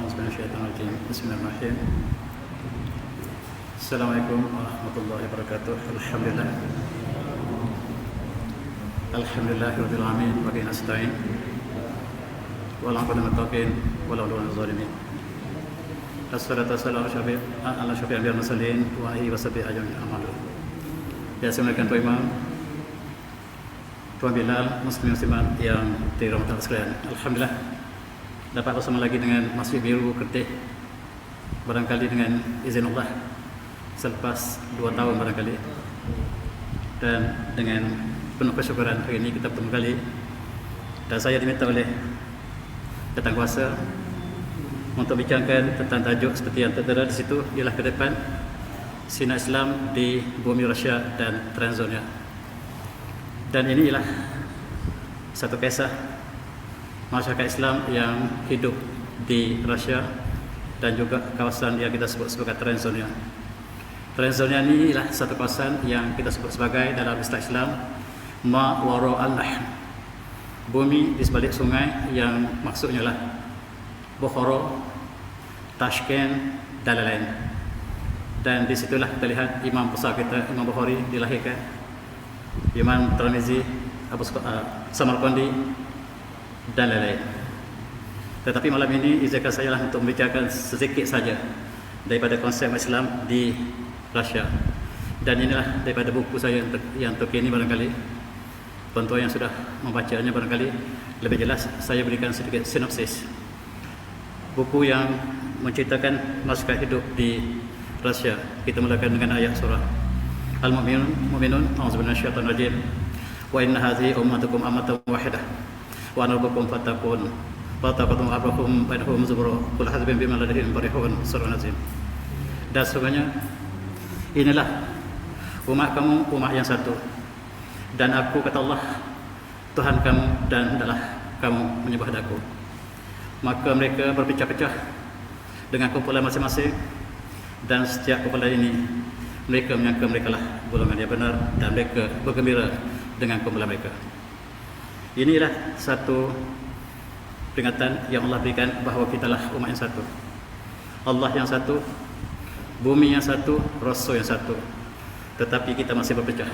أعوذ بالله من الشيطان الرجيم. بسم الله الرحمن الرحيم. Assalamualaikum warahmatullahi wabarakatuh. Alhamdulillahirabbil alamin wa bihi nasta'in. Wal 'aqibatu lil muttaqin wa la 'udwana 'alal zalimin. Assalatu wassalamu ala syafi'il anbiya'i wal mursalin wa alihi washabihi ajmain. Ya, assalamualaikum Pak Imam, Tuan Bilal, muslimin yang dirahmati Allah sekalian. Alhamdulillah dapat bersama lagi dengan Masjid Biru Kertih, barangkali dengan izin Allah selepas 2 tahun barangkali, dan dengan penuh kesyukuran hari ini kita bertemu kali, dan saya diminta oleh Ketua Kuasa untuk bincangkan tentang tajuk seperti yang tertera di situ, ialah ke depan sinar Islam di bumi Rusia dan Transonia. Dan ini ialah satu kisah masyarakat Islam yang hidup di Rusia dan juga kawasan yang kita sebut sebagai Transonia. Transonia ini ialah satu kawasan yang kita sebut sebagai dalam istilah Islam ma wara al-nahr, bumi di sebalik sungai, yang maksudnya lah Bukhara, Tashkent dan lain-lain. Dan di situlah kita lihat imam besar kita, Imam Bukhari, dilahirkan, Imam Tirmizi, Samarkandi dan lain-lain. Tetapi malam ini izinkan saya lah untuk membicarakan sedikit saja daripada konsep Islam di Rusia. Dan inilah daripada buku saya yang terkini, barangkali tuan-tuan yang sudah membacanya barangkali lebih jelas. Saya berikan sedikit sinopsis buku yang menceritakan masyarakat hidup di Rusia. Kita mulakan dengan ayat surah Al-Mu'minun, a'udzubillahi minasyaitonir rajim. Wa inna hadhihi ummatukum ummatan wahidah wa ana rabbukum fattaqun fataqatum abrakum bainahum zubur kul hadzbin bima ladayhim farihun. Surah Nazim. Dan sesungguhnya inilah umat kamu, umat yang satu, dan aku, kata Allah, Tuhan kamu, dan adalah kamu menyembah aku. Maka mereka berpecah-pecah dengan kumpulan masing-masing, dan setiap kumpulan ini mereka menyangka mereka lah golongan yang benar, dan mereka bergembira dengan kumpulan mereka. Inilah satu peringatan yang Allah berikan bahawa kitalah umat yang satu, Allah yang satu, bumi yang satu, Rasul yang satu. Tetapi kita masih berpecah.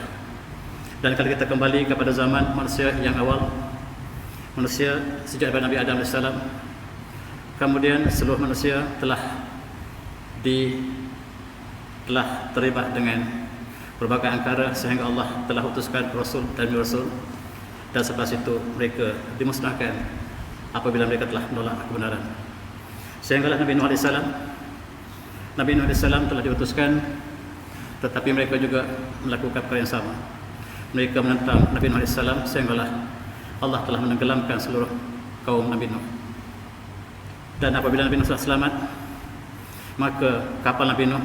Dan kalau kita kembali kepada zaman manusia yang awal, manusia sejak daripada Nabi Adam AS, kemudian seluruh manusia telah terlibat dengan berbagai angkara sehingga Allah telah utuskan Rasul dan Rasul. Dan selepas itu mereka dimusnahkan apabila mereka telah menolak kebenaran. Sehinggalah Nabi Nuh AS telah diutuskan, tetapi mereka juga melakukan perkara yang sama. Mereka menentang Nabi Nuh AS, sehinggalah Allah telah menenggelamkan seluruh kaum Nabi Nuh. Dan apabila Nabi Nuh selamat, maka kapal Nabi Nuh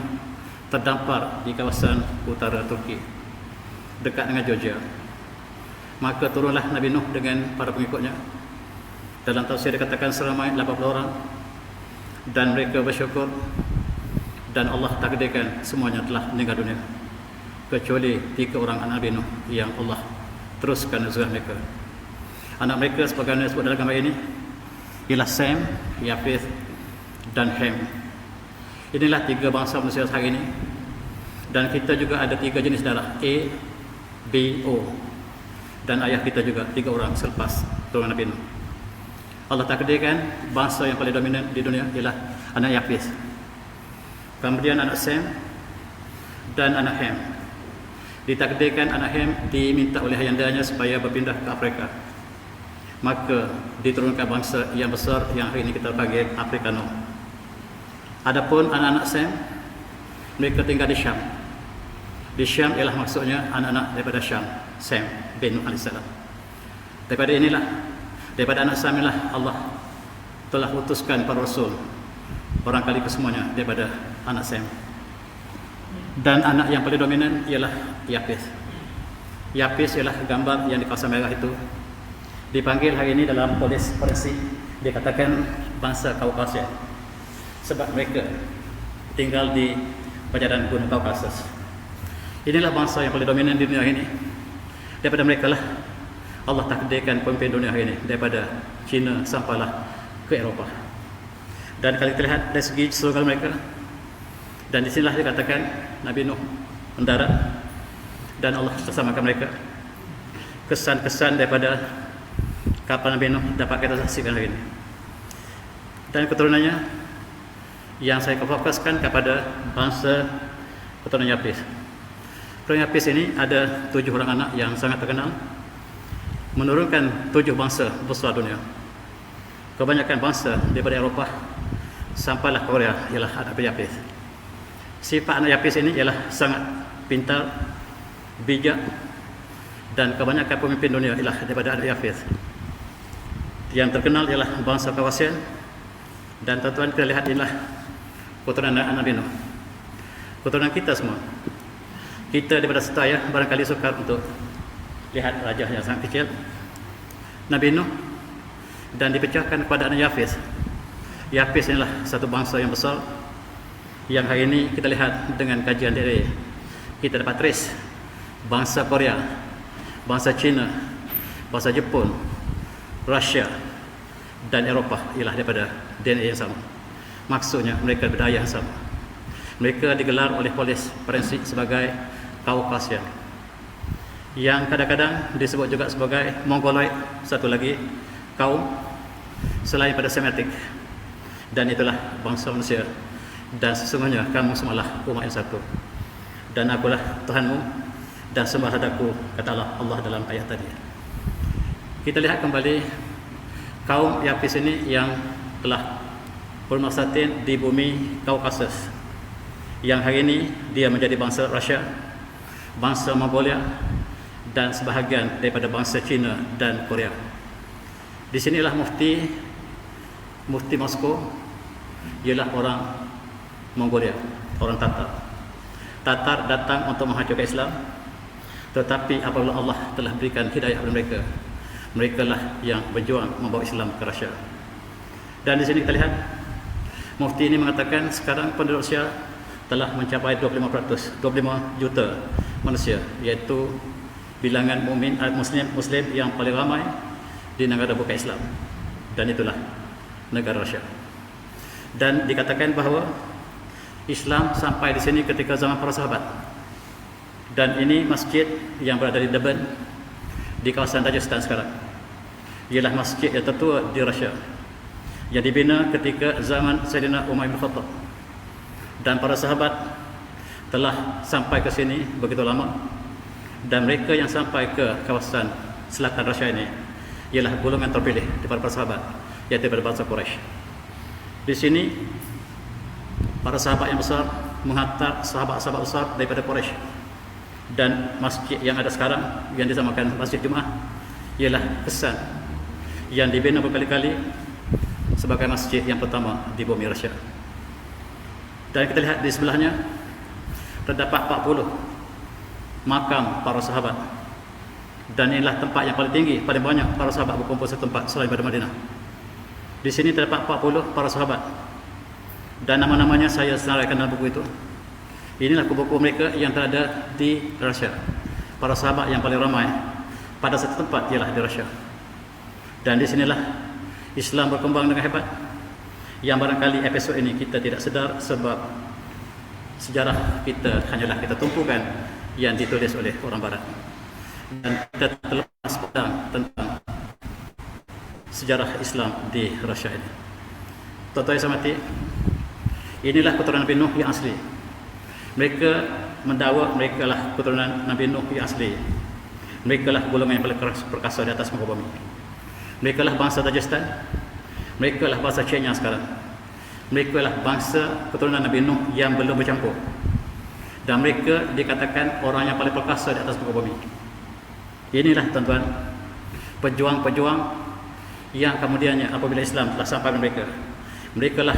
terdampar di kawasan utara Turki, dekat dengan Georgia. Maka turunlah Nabi Nuh dengan para pengikutnya. Dalam tafsir dikatakan seramai 80 orang, dan mereka bersyukur, dan Allah takdirkan semuanya telah meninggal dunia kecuali 3 orang anak Nabi Nuh yang Allah teruskan nuzul mereka. Anak mereka sebagaimana disebut dalam gambar ini ialah Sem, Yafith dan Ham. Inilah 3 bangsa manusia hari ini. Dan kita juga ada 3 jenis darah, A, B, O. Dan ayah kita juga 3 orang selepas turun Nabi Nuh. Allah takdirkan bangsa yang paling dominan di dunia ialah anak Yafith, kemudian anak Sem dan anak Ham. Ditakdirkan anak Ham diminta oleh ayandanya supaya berpindah ke Afrika. Maka diturunkan bangsa yang besar yang hari ini kita panggil Afrikano. Adapun anak-anak Sem, mereka tinggal di Syam. Di Syam ialah maksudnya anak-anak daripada Syam, Sem bin Nuh AS. Daripada anak Sem inilah Allah telah utuskan para rasul, barangkali kesemuanya daripada anak Sem. Dan anak yang paling dominan ialah Yafith. Yafith ialah gambar yang di kawasan merah itu. Dipanggil hari ini dalam polis forensik, dikatakan bangsa Kaukasia, sebab mereka tinggal di pajaran gunung Kaukasus. Inilah bangsa yang paling dominan di dunia ini. Daripada mereka lah Allah takdirkan pemimpin dunia hari ini, daripada China sampailah ke Eropah. Dan kalau kita lihat dari segi slogan mereka, dan disinilah dikatakan Nabi Nuh mendarat dan Allah bersamakan mereka. Kesan-kesan daripada kapal Nabi Nuh dapat kita saksikan hari ini. Dan keturunannya yang saya fokuskan kepada bangsa keturunan Yafis. Keturunan Yafis ini ada 7 orang anak yang sangat terkenal, menurunkan 7 bangsa besar dunia. Kebanyakan bangsa daripada Eropah sampailah Korea ialah anak Yafis. Sifat anak Yafis ini ialah sangat pintar, bijak, dan kebanyakan pemimpin dunia ialah daripada anak Yafis. Yang terkenal ialah bangsa kawasan, dan tuan-tuan kita lihat inilah keturunan Nabi Nuh. Keturunan kita semua. Kita daripada Setaya barangkali sukar untuk lihat raja yang sangat kecil, Nabi Nuh, dan dipecahkan kepada anak Yafis. Yafis inilah satu bangsa yang besar, yang hari ini kita lihat dengan kajian diri kita dapat trace bangsa Korea, bangsa China, bangsa Jepun, Rusia, dan Eropah ialah daripada DNA yang sama. Maksudnya mereka berdaya yang sama. Mereka digelar oleh polis forensik sebagai Kaukasian, yang kadang-kadang disebut juga sebagai Mongoloid, satu lagi kaum selain pada Semitik. Dan itulah bangsa manusia, dan sesungguhnya kamu semalah umat yang satu, dan akulah Tuhanmu, dan sembahlah aku, kata Allah dalam ayat tadi. Kita lihat kembali kaum Yafis ini yang telah bermasatin di bumi Kaukasus, yang hari ini dia menjadi bangsa Rusia, bangsa Mongolia, dan sebahagian daripada bangsa China dan Korea. Di sinilah mufti Moskow ialah orang Mongolia, orang Tatar. Tatar datang untuk menghancurkan Islam, tetapi apabila Allah telah berikan hidayah kepada mereka, mereka lah yang berjuang membawa Islam ke Rusia. Dan di sini kita lihat mufti ini mengatakan sekarang penduduk Rusia telah mencapai 25%, 25 juta manusia, iaitu bilangan mukmin Muslim yang paling ramai di negara bukan Islam, dan itulah negara Rusia. Dan dikatakan bahawa Islam sampai di sini ketika zaman para sahabat. Dan ini masjid yang berada di Deban, di kawasan Rajasthan sekarang, ialah masjid yang tertua di Rusia, yang dibina ketika zaman Sayyidina Umar bin Khattab. Dan para sahabat telah sampai ke sini begitu lama, dan mereka yang sampai ke kawasan selatan Rusia ini ialah golongan terpilih daripada para sahabat, iaitu daripada bangsa Quraisy. Di sini para sahabat yang besar menghantar sahabat-sahabat besar daripada Quraisy, dan masjid yang ada sekarang yang dinamakan Masjid Jumaah ialah kesan yang dibina berkali-kali sebagai masjid yang pertama di bumi Rusia. Dan kita lihat di sebelahnya terdapat 40 makam para sahabat, dan inilah tempat yang paling tinggi, paling banyak para sahabat berkumpul satu tempat selain pada Madinah. Di sini terdapat 40 para sahabat, dan nama-namanya saya senaraikan dalam buku itu. Inilah buku mereka yang terada di Rusia. Para sahabat yang paling ramai pada satu tempat ialah di Rusia. Dan di sinilah Islam berkembang dengan hebat, yang barangkali episod ini kita tidak sedar sebab sejarah kita hanyalah kita tumpukan yang ditulis oleh orang Barat, dan kita terlepas pandang tentang sejarah Islam di Rusia ini. Tuan-tuan yang saya hormati, inilah keturunan Nabi Nuh yang asli. Mereka mendakwa mereka lah keturunan Nabi Nuh yang asli. Mereka lah golongan yang paling perkasa di atas muka bumi. Mereka lah bangsa Rajasthan. Mereka lah bangsa China sekarang. Mereka lah bangsa keturunan Nabi Nuh yang belum bercampur. Dan mereka dikatakan orang yang paling perkasa di atas muka bumi. Inilah tuan-tuan pejuang-pejuang yang kemudiannya apabila Islam telah sampai mereka, mereka lah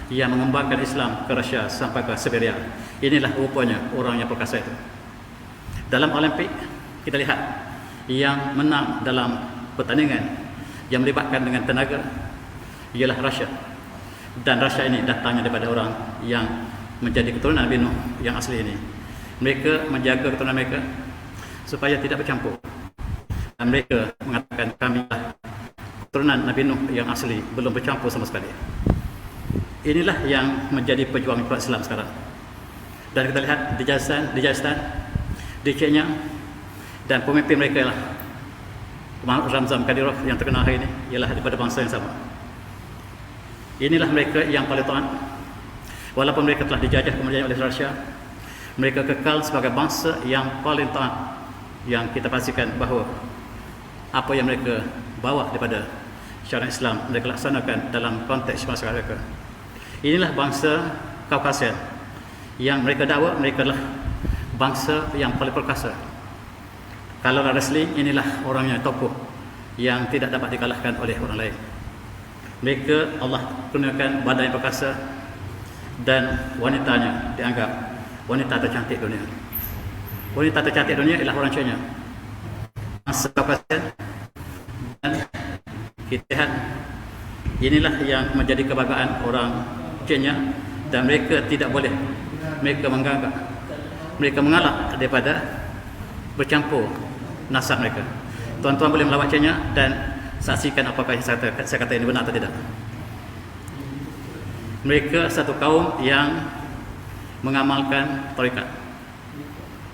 yang mengembangkan Islam ke Rusia sampai ke Siberia. Inilah rupanya orang yang perkasa itu. Dalam Olimpik kita lihat yang menang dalam pertandingan yang melibatkan dengan tenaga ialah Rusia. Dan Rusia ini datangnya daripada orang yang menjadi keturunan Nabi Nuh yang asli ini. Mereka menjaga keturunan mereka supaya tidak bercampur. Dan mereka mengatakan kami lah keturunan Nabi Nuh yang asli, belum bercampur sama sekali. Inilah yang menjadi pejuang Islam sekarang. Dan kita lihat di Dagestan, di Chechnya, dan pemimpin mereka ialah Ramzan Kadyrov yang terkenal hari ini ialah daripada bangsa yang sama. Inilah mereka yang paling taat. Walaupun mereka telah dijajah kemudian oleh Rusia, mereka kekal sebagai bangsa yang paling taat, yang kita pastikan bahawa apa yang mereka bawa daripada syariat Islam mereka laksanakan dalam konteks masyarakat mereka. Inilah bangsa Kaukasia yang mereka dakwa mereka adalah bangsa yang paling perkasa. Kalau wrestling, inilah orangnya, tokoh yang tidak dapat dikalahkan oleh orang lain. Mereka Allah kurniakan badan yang perkasa dan wanitanya dianggap wanita tercantik dunia. Wanita tercantik dunia ialah orang China, bangsa Kaukasia. Dan kita lihat inilah yang menjadi kebanggaan orang China, dan mereka tidak boleh mereka mengalah daripada bercampur nasab mereka. Tuan-tuan boleh melawat China dan saksikan apakah yang saya kata ini benar atau tidak. Mereka satu kaum yang mengamalkan tarekat.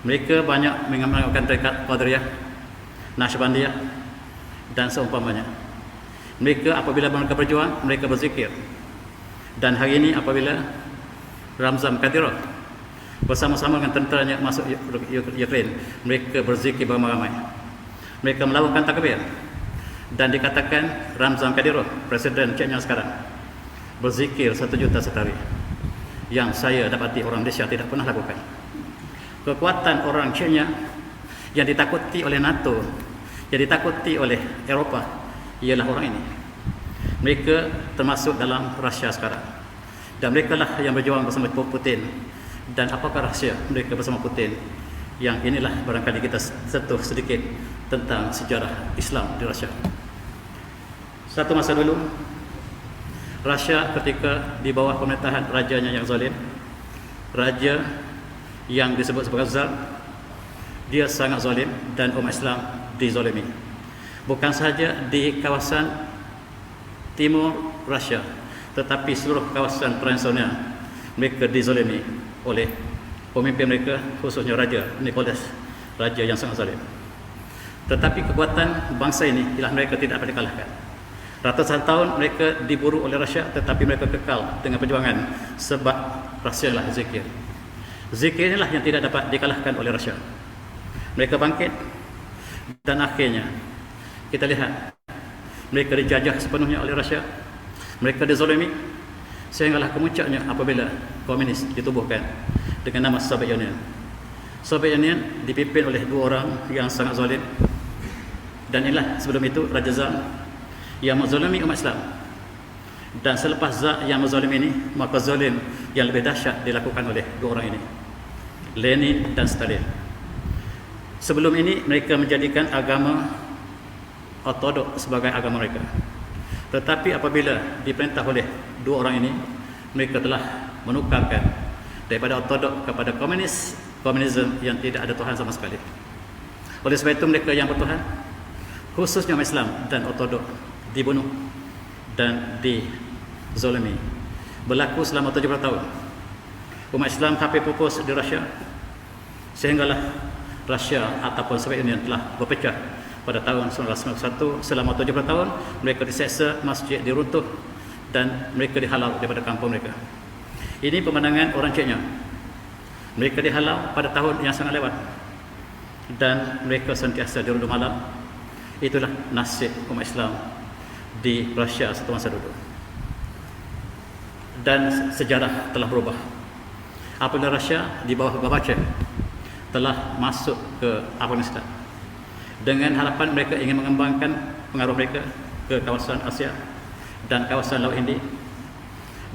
Mereka banyak mengamalkan tarekat Qadiriyah, Naqsyabandiyah dan seumpamanya. Mereka apabila mereka berjuang, mereka berzikir. Dan hari ini apabila Ramzan Kadyrov bersama-sama dengan tenteranya masuk Ukraine, mereka berzikir beramai-ramai. Mereka melakukan takbir. Dan dikatakan Ramzan Kadyrov, Presiden Chechnya sekarang, berzikir 1 juta setari, yang saya dapati orang Malaysia tidak pernah lakukan. Kekuatan orang Chechnya yang ditakuti oleh NATO, yang ditakuti oleh Eropah, ialah orang ini. Mereka termasuk dalam Rusia sekarang, dan mereka lah yang berjuang bersama Putin. Dan apakah rahsia mereka bersama Putin? Yang inilah barangkali kita sentuh sedikit tentang sejarah Islam di Rusia. Satu masa dulu, Rusia ketika di bawah pemerintahan rajanya yang zalim, raja yang disebut sebagai Tsar, dia sangat zalim dan umat Islam dizalimi. Bukan sahaja di kawasan timur Rusia, tetapi seluruh kawasan Transylvania mereka dizalimi oleh pemimpin mereka, khususnya Raja Nicholas, raja yang sangat zalim. Tetapi kekuatan bangsa ini ialah mereka tidak dapat dikalahkan. Ratusan tahun mereka diburu oleh Rusia, tetapi mereka kekal dengan perjuangan sebab Rusia ialah zikir. Zikir inilah yang tidak dapat dikalahkan oleh Rusia. Mereka bangkit dan akhirnya kita lihat mereka dijajah sepenuhnya oleh Rusia. Mereka dizalimi sehinggalah kemuncaknya apabila komunis ditubuhkan dengan nama Soviet Union. Soviet Union dipimpin oleh 2 orang yang sangat zalim. Dan inilah sebelum itu Raja Tsar yang menzalimi umat Islam. Dan selepas Tsar yang menzalim ini, maka zalim yang lebih dahsyat dilakukan oleh 2 orang ini, Lenin dan Stalin. Sebelum ini mereka menjadikan agama Ortodok sebagai agama mereka. Tetapi apabila diperintah oleh 2 orang ini, mereka telah menukarkan daripada Ortodok kepada komunisme yang tidak ada Tuhan sama sekali. Oleh sebab itu mereka yang bertuhan, khususnya umat Islam dan Ortodok, dibunuh dan dizalimi. Berlaku selama 70 tahun. Umat Islam hampir pupus di Rusia, sehinggalah Rusia ataupun Soviet Union telah berpecah pada tahun 1991. Selama 70 tahun mereka diseksa, masjid diruntuh dan mereka dihalau daripada kampung mereka. Ini pemandangan orang Chechnya. Mereka dihalau pada tahun yang sangat lewat dan mereka sentiasa dirundung malam. Itulah nasib umat Islam di Rusia satu masa dulu. Dan sejarah telah berubah. Apabila Rusia di bawah Gorbachev telah masuk ke Afghanistan dengan harapan mereka ingin mengembangkan pengaruh mereka ke kawasan Asia dan kawasan Laut Hindi,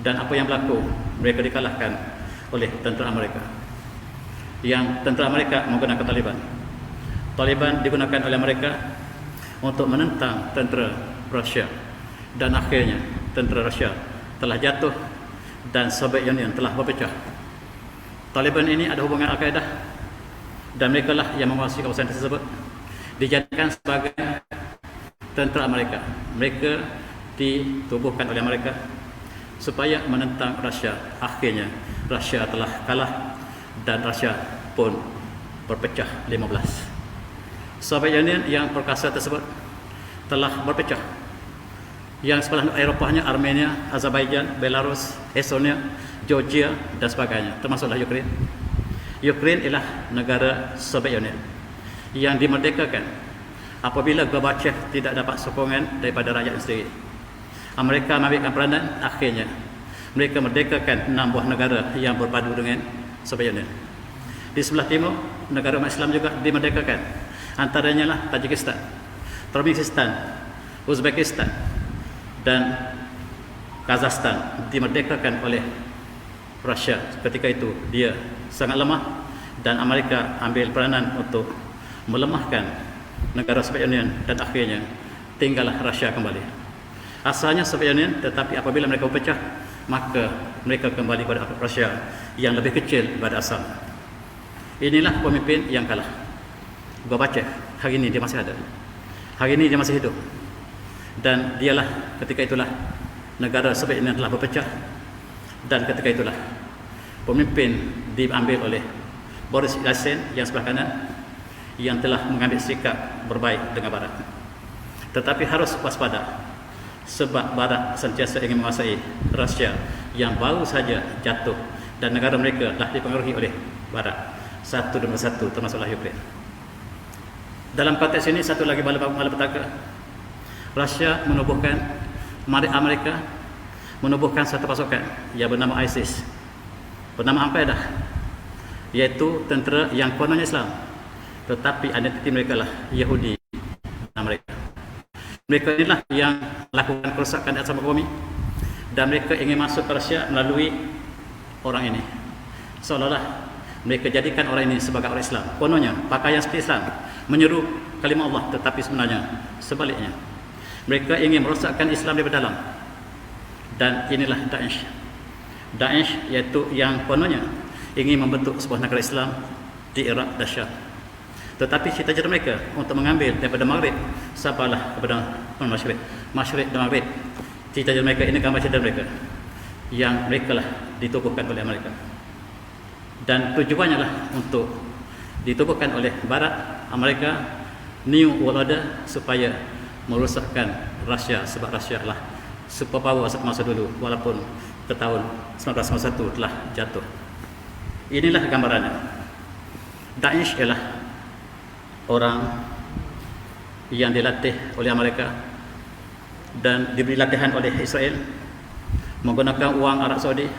dan apa yang berlaku, mereka dikalahkan oleh tentera Amerika. Yang tentera Amerika menggunakan Taliban. Taliban digunakan oleh mereka untuk menentang tentera Rusia, dan akhirnya tentera Rusia telah jatuh dan Soviet Union telah berpecah. Taliban ini ada hubungan Al-Qaeda dan mereka lah yang menguasai kawasan tersebut, dijadikan sebagai tentera Amerika. Mereka ditubuhkan oleh Amerika supaya menentang Rusia. Akhirnya Rusia telah kalah dan Rusia pun berpecah 15. Soviet Union yang perkasa tersebut telah berpecah. Yang sebelah Eropahnya Armenia, Azerbaijan, Belarus, Estonia, Georgia dan sebagainya, termasuklah Ukraine. Ukraine ialah negara Soviet Union yang dimerdekakan apabila Gorbachev tidak dapat sokongan daripada rakyat sendiri. Amerika mengambilkan peranan, akhirnya mereka merdekakan 6 buah negara yang berpadu dengan Soviet Union. Di sebelah timur, negara umat Islam juga dimerdekakan. Antaranya lah Tajikistan, Turkmenistan, Uzbekistan dan Kazakhstan dimerdekakan oleh Rusia. Ketika itu dia sangat lemah dan Amerika ambil peranan untuk melemahkan negara Soviet Union dan akhirnya tinggallah Rusia kembali. Asalnya Soviet Union, tetapi apabila mereka berpecah, maka mereka kembali pada Rusia yang lebih kecil pada asal. Inilah pemimpin yang kalah. Gorbachev, hari ini dia masih ada. Hari ini dia masih hidup. Dan dialah, ketika itulah negara Soviet Union telah berpecah. Dan ketika itulah pemimpin diambil oleh Boris Yeltsin yang sebelah kanan, yang telah mengambil sikap berbaik dengan Barat. Tetapi harus waspada, sebab Barat sentiasa ingin menguasai Rusia yang baru saja jatuh dan negara mereka telah dipengaruhi oleh Barat. Satu demi satu, termasuklah Ukraine. Dalam konteks ini, satu lagi malapetaka. Rusia menubuhkan, Amerika menubuhkan satu pasukan yang bernama ISIS, bernama Al-Qaeda, iaitu tentera yang kononnya Islam, tetapi identiti mereka lah Yahudi Amerika. Mereka inilah yang melakukan kerosakan di atas bumi dan mereka ingin masuk ke Rusia melalui orang ini. Seolah-olah mereka jadikan orang ini sebagai orang Islam. Kononnya pakaian seperti Islam, menyeru kalimah Allah, tetapi sebenarnya sebaliknya. Mereka ingin merosakkan Islam dari dalam. Dan inilah Daesh. Daesh iaitu yang kononnya ingin membentuk sebuah negara Islam di Iraq dan Syam. Tetapi cita-cita mereka untuk mengambil daripada Maghrib sampailah kepada Masyriq dan Maghrib. Cita-cita mereka ini gambar cita mereka yang mereka lah ditubuhkan oleh Amerika. Dan tujuannya lah untuk ditubuhkan oleh Barat, Amerika, New World Order, supaya merosakkan Rusia, sebab Rusia lah superpower masa dulu walaupun ke tahun 1991 telah jatuh. Inilah gambarannya. Daesh ialah orang yang dilatih oleh Amerika dan diberi latihan oleh Israel menggunakan uang Arab Saudi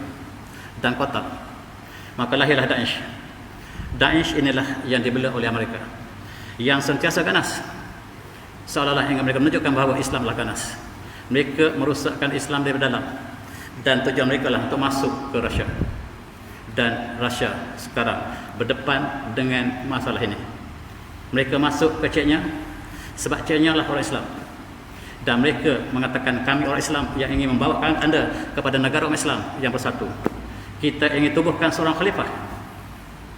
dan Qatar. Maka lahirlah Daesh. Daesh inilah yang dibela oleh Amerika, yang sentiasa ganas, seolah-olah ingin mereka menunjukkan bahawa Islamlah ganas. Mereka merosakkan Islam dari dalam, dan tujuan mereka lah untuk masuk ke Rusia. Dan Rusia sekarang berdepan dengan masalah ini. Mereka masuk ke Chechnya sebab Chechnya lah orang Islam, dan mereka mengatakan kami orang Islam yang ingin membawa anda kepada negara umat Islam yang bersatu. Kita ingin tubuhkan seorang khalifah.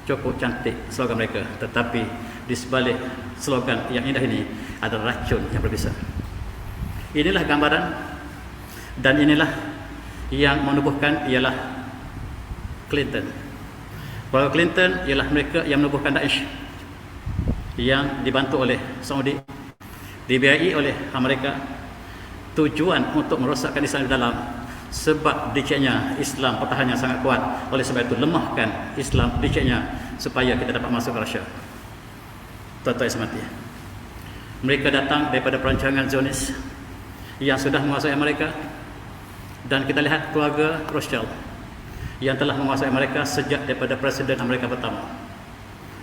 Cukup cantik slogan mereka, tetapi di sebalik slogan yang indah ini ada racun yang berbisa. Inilah gambaran, dan inilah yang menubuhkan ialah Clinton. Keluarga Clinton ialah mereka yang menubuhkan Daesh, yang dibantu oleh Saudi, dibiayai oleh Amerika. Tujuan untuk merosakkan Islam di dalam, sebab di Chechnya Islam pertahanannya sangat kuat. Oleh sebab itu lemahkan Islam di Chechnya supaya kita dapat masuk ke Rusia. Tuan-tuan yang semati, mereka datang daripada perancangan Zionis yang sudah menguasai Amerika. Dan kita lihat keluarga Rothschild yang telah menguasai Amerika sejak daripada Presiden Amerika pertama,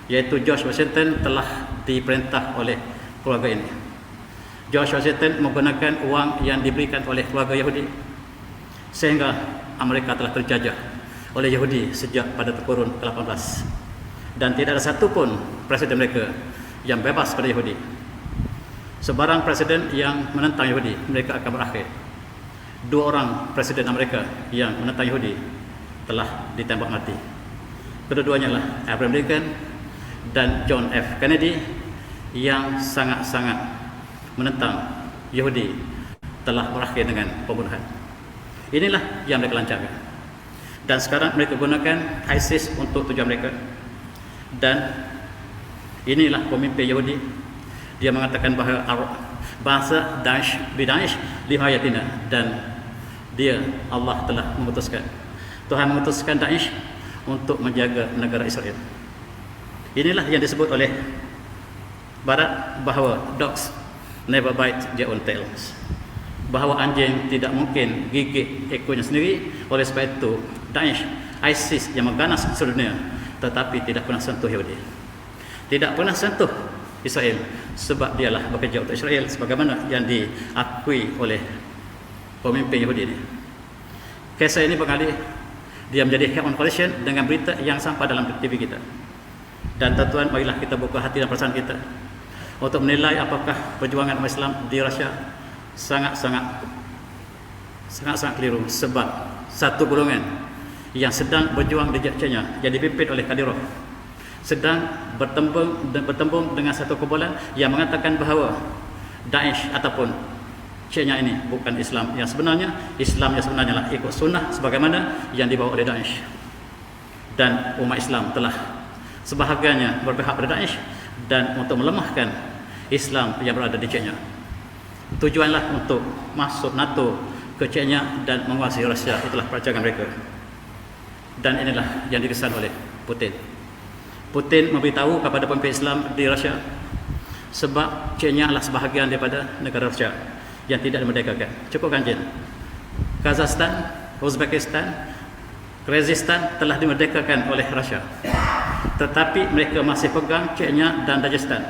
iaitu George Washington, telah diperintah oleh keluarga ini. George Washington menggunakan uang yang diberikan oleh keluarga Yahudi, sehingga Amerika telah terjajah oleh Yahudi sejak pada kurun ke-18, dan tidak ada satu pun presiden mereka yang bebas pada Yahudi. Sebarang presiden yang menentang Yahudi, mereka akan berakhir. 2 orang presiden Amerika yang menentang Yahudi telah ditembak mati. Kedua-duanya lah Abraham Lincoln dan John F. Kennedy, yang sangat-sangat menentang Yahudi, telah berakhir dengan pembunuhan. Inilah yang mereka lancarkan. Dan sekarang mereka gunakan ISIS untuk tujuan mereka. Dan inilah pemimpin Yahudi. Dia mengatakan bahawa bahasa Daesh bidaesh lihayatina, dan dia, Allah telah memutuskan, Tuhan memutuskan Daesh untuk menjaga negara Israel. Inilah yang disebut oleh Barat bahawa dogs never bite their own tails, bahawa anjing tidak mungkin gigit ekornya sendiri. Oleh sebab itu Daesh, ISIS yang mengganas seluruh dunia, tetapi tidak pernah sentuh Yahudi, tidak pernah sentuh Israel, sebab dialah bekerja untuk Israel sebagaimana yang diakui oleh pemimpin Yahudi ini. Kisah ini berkali dia menjadi head on collision dengan berita yang sampai dalam TV kita. Dan tuan-tuan, marilah kita buka hati dan perasaan kita untuk menilai apakah perjuangan umat Islam di Rusia sangat-sangat keliru, sebab satu golongan yang sedang berjuang di Chechnya yang dipimpin oleh Kadyrov sedang bertembung dengan satu kumpulan yang mengatakan bahawa Daesh ataupun Chechnya ini bukan Islam yang sebenarnya. Islam yang sebenarnya lah ikut sunnah sebagaimana yang dibawa oleh Daesh. Dan umat Islam telah sebahagiannya berpihak pada Daesh dan untuk melemahkan Islam yang berada di Chechnya. Tujuanlah untuk masuk NATO ke Chechnya dan menguasai Rusia. Itulah perancangan mereka. Dan inilah yang dikesan oleh Putin. Putin memberitahu kepada pemimpin Islam di Rusia, sebab Chechnya adalah sebahagian daripada negara Rusia yang tidak dimerdekakan. Cukup ganjil. Kazakhstan, Uzbekistan, Kyrgyzstan telah dimerdekakan oleh Rusia, tetapi mereka masih pegang Chechnya dan Dagestan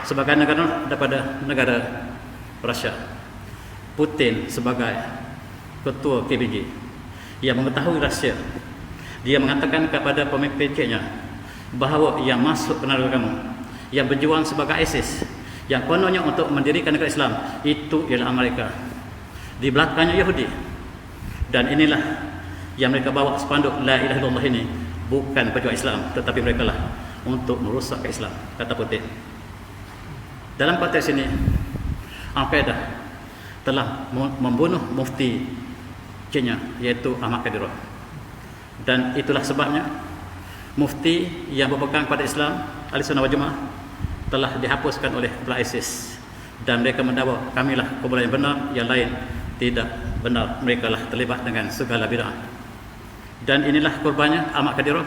sebagai negara daripada negara Rusia. Putin sebagai ketua KGB yang mengetahui rahsia, dia mengatakan kepada pemimpin Chechnya bahawa yang masuk ke negara kamu, yang berjuang sebagai ISIS, yang kononnya untuk mendirikan negara Islam, itu ialah Amerika, di belakangnya Yahudi. Dan inilah yang mereka bawa spanduk la ilaha illallah ini, bukan pejuang Islam, tetapi mereka lah untuk merusak Islam, kata Putin. Dalam konteks ini, Al-Qaeda telah membunuh mufti Chechnya, yaitu Ahmad Kadyrov. Dan itulah sebabnya mufti yang berpegang pada Islam Ahli Sunnah wal Jamaah telah dihapuskan oleh ISIS, dan mereka mendakwa kamilah kumpulan yang benar, yang lain tidak benar, mereka lah terlibat dengan segala bid'ah. Dan inilah korbannya Ahmad Kadyrov,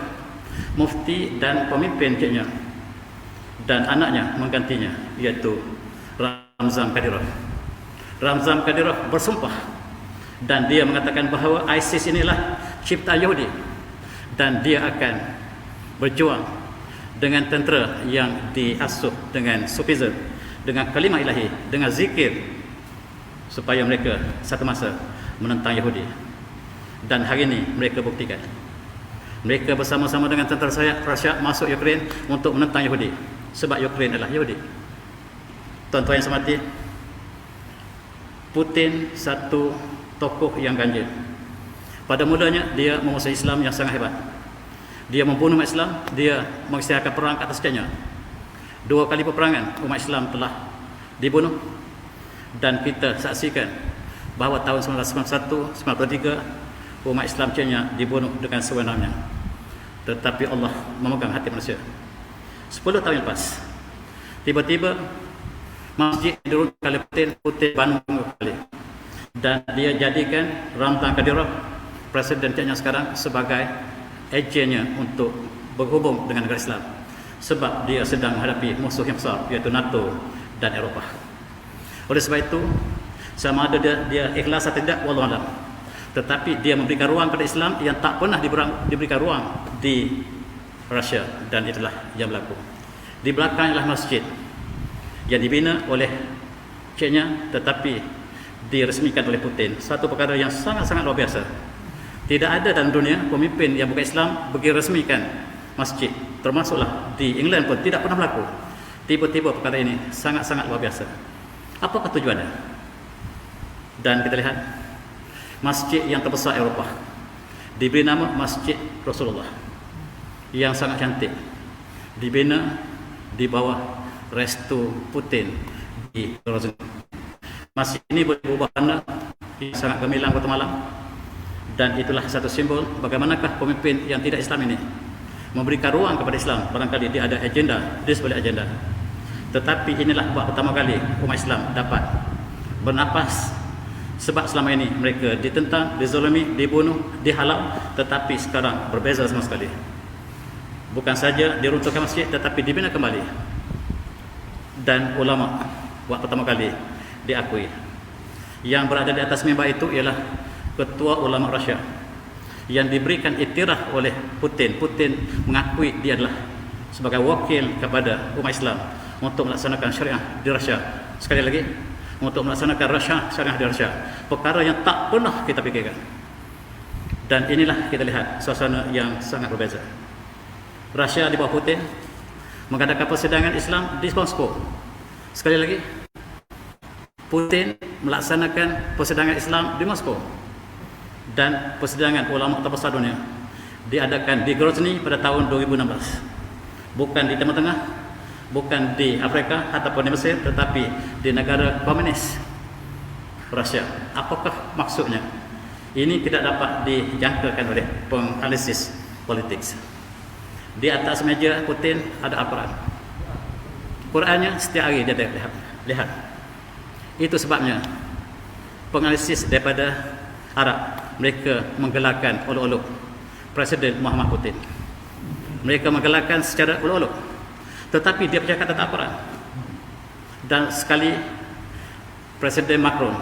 mufti dan pemimpin Chechnya, dan anaknya menggantinya, yaitu Ramzan Kadyrov. Ramzan Kadyrov bersumpah dan dia mengatakan bahawa ISIS inilah ciptaan Yahudi, dan dia akan berjuang dengan tentera yang diasuh dengan sufism, dengan kalimah ilahi, dengan zikir, supaya mereka satu masa menentang Yahudi. Dan hari ini mereka buktikan. Mereka bersama-sama dengan tentera Rusia masuk Ukraine untuk menentang Yahudi, sebab Ukraine adalah Yahudi. Tuan-tuan yang semati, Putin satu tokoh yang ganjil. Pada mulanya dia memusuhi Islam yang sangat hebat. Dia membunuh umat Islam, dia mengisytiharkan perang ke atas Chechnya. 2 kali peperangan umat Islam telah dibunuh, dan kita saksikan bahawa tahun 1991, 1993 umat Islam Chechnya dibunuh dengan sewenang-wenangnya. Tetapi Allah memegang hati manusia. 10 tahun lepas, tiba-tiba masjid diruntuhkan oleh Putin bangun kali, dan dia jadikan Ramzan Kadyrov, presiden Chechnya sekarang, sebagai agennya untuk berhubung dengan negara Islam, sebab dia sedang menghadapi musuh yang besar, iaitu NATO dan Eropah. Oleh sebab itu, sama ada dia ikhlas atau tidak, wallahu a'lam, tetapi dia memberikan ruang pada Islam yang tak pernah diberikan ruang di Rusia, dan itulah yang berlaku. Di belakangnya masjid yang dibina oleh Chechnya, tetapi diresmikan oleh Putin. Satu perkara yang sangat-sangat luar biasa. Tidak ada dalam dunia pemimpin yang bukan Islam pergi resmikan masjid, termasuklah di England pun tidak pernah berlaku. Tiba-tiba perkara ini sangat-sangat luar biasa. Apakah tujuannya? Dan kita lihat masjid yang terbesar Eropah diberi nama Masjid Rasulullah, yang sangat cantik, dibina di bawah restu Putin di Grozny. Masjid ini berubah warna, sangat gemilang waktu malam, Dan itulah satu simbol bagaimanakah pemimpin yang tidak Islam ini memberikan ruang kepada Islam. Barangkali dia ada agenda, dia sebalik agenda. Tetapi inilah buat pertama kali umat Islam dapat bernapas, sebab selama ini mereka ditentang, dizalimi, dibunuh, dihalau, tetapi sekarang berbeza sama sekali. Bukan saja diruntuhkan masjid, tetapi dibina kembali. Dan ulama buat pertama kali diakui. Yang berada di atas mimbar itu ialah ketua ulama Rusia yang diberikan iktiraf oleh Putin. Putin mengakui dia adalah sebagai wakil kepada umat Islam untuk melaksanakan syariah di Rusia. Sekali lagi, untuk melaksanakan syariah di Rusia, perkara yang tak pernah kita fikirkan. Dan inilah kita lihat suasana yang sangat berbeza. Rusia di bawah Putin mengadakan persidangan Islam di Moskow. Sekali lagi, Putin melaksanakan persidangan Islam di Moskow. Dan persidangan ulama terbesar dunia diadakan di Grozny pada tahun 2016. Bukan di Timur Tengah, bukan di Afrika ataupun di Mesir, tetapi di negara komunis Rusia. Apakah maksudnya? Ini tidak dapat dijangkakan oleh penganalisis politik. Di atas meja Putin ada Al-Quran. Qurannya setiap hari dia lihat. Itu sebabnya penganalisis daripada Arab, mereka menggelarkan olok-olok Presiden Muhammad Putin. Mereka menggelarkan secara olok-olok, tetapi dia bercakap tentang Al-Quran. Dan sekali Presiden Macron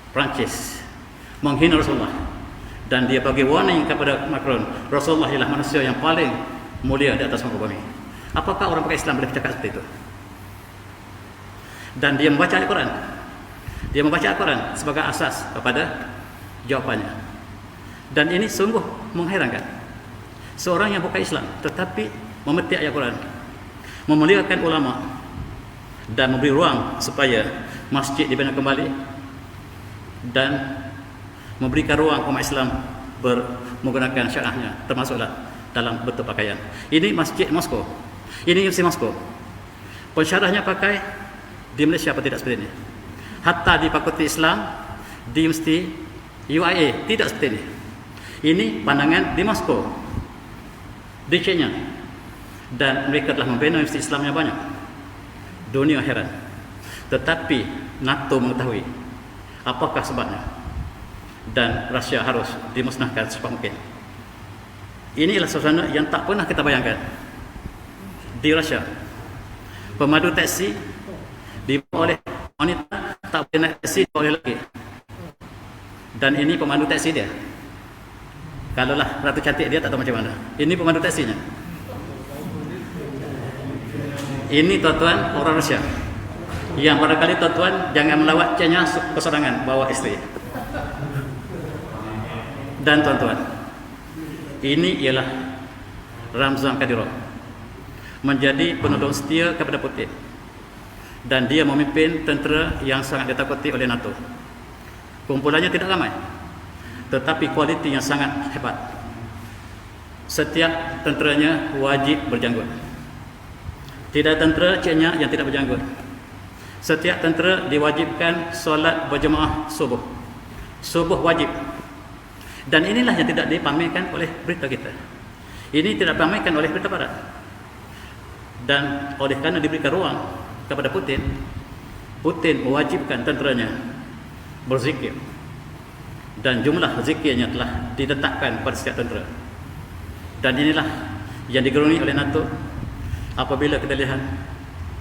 Perancis menghina Rasulullah, dan dia bagi warning kepada Macron, Rasulullah ialah manusia yang paling mulia di atas muka bumi. Apakah orang pakai Islam boleh bercakap seperti itu? Dan dia membaca Al-Quran. Dia membaca Al-Quran sebagai asas kepada jawapannya. Dan ini sungguh mengherankan. Seorang yang bukan Islam tetapi memetik ayat Quran, memuliakan ulama, dan memberi ruang supaya masjid dibina kembali, dan memberikan ruang umat Islam menggunakan syariahnya, termasuklah dalam bentuk pakaian. Ini masjid Moskow, ini Universiti Moskow. Pensyarahnya pakai di Malaysia apa tidak seperti ini? Hatta di Fakulti Islam di Universiti UIA tidak seperti ini. Ini pandangan di Moskow, di China. Dan mereka telah membina Universiti Islam yang banyak. Dunia heran. Tetapi NATO mengetahui apakah sebabnya, dan Rusia harus dimusnahkan secepat mungkin. Inilah suasana yang tak pernah kita bayangkan. Di Rusia, pemandu taksi dibawa oleh wanita, tak boleh naik taksi oleh lelaki. Dan ini pemandu taksi dia. Kalaulah Ratu Cantik dia tak tahu macam mana. Ini pemandu taksinya. Ini tuan-tuan orang Rusia yang barangkali tuan-tuan jangan melawat China kesorangan bawa isteri. Dan tuan-tuan, ini ialah Ramzan Kadyrov, menjadi penodong setia kepada Putin, dan dia memimpin tentera yang sangat ditakuti oleh NATO. Kumpulannya tidak ramai, tetapi kualiti yang sangat hebat. Setiap tenteranya wajib berjanggut. Tidak tentera China yang tidak berjanggut. Setiap tentera diwajibkan solat berjemaah subuh. Subuh wajib. Dan inilah yang tidak dipamerkan oleh berita kita. Ini tidak dipamerkan oleh berita barat. Dan oleh kerana diberikan ruang kepada Putin, Putin mewajibkan tenteranya berzikir. Dan jumlah zikirnya telah ditetapkan pada setiap tentera. Dan inilah yang digerungi oleh NATO apabila kita lihat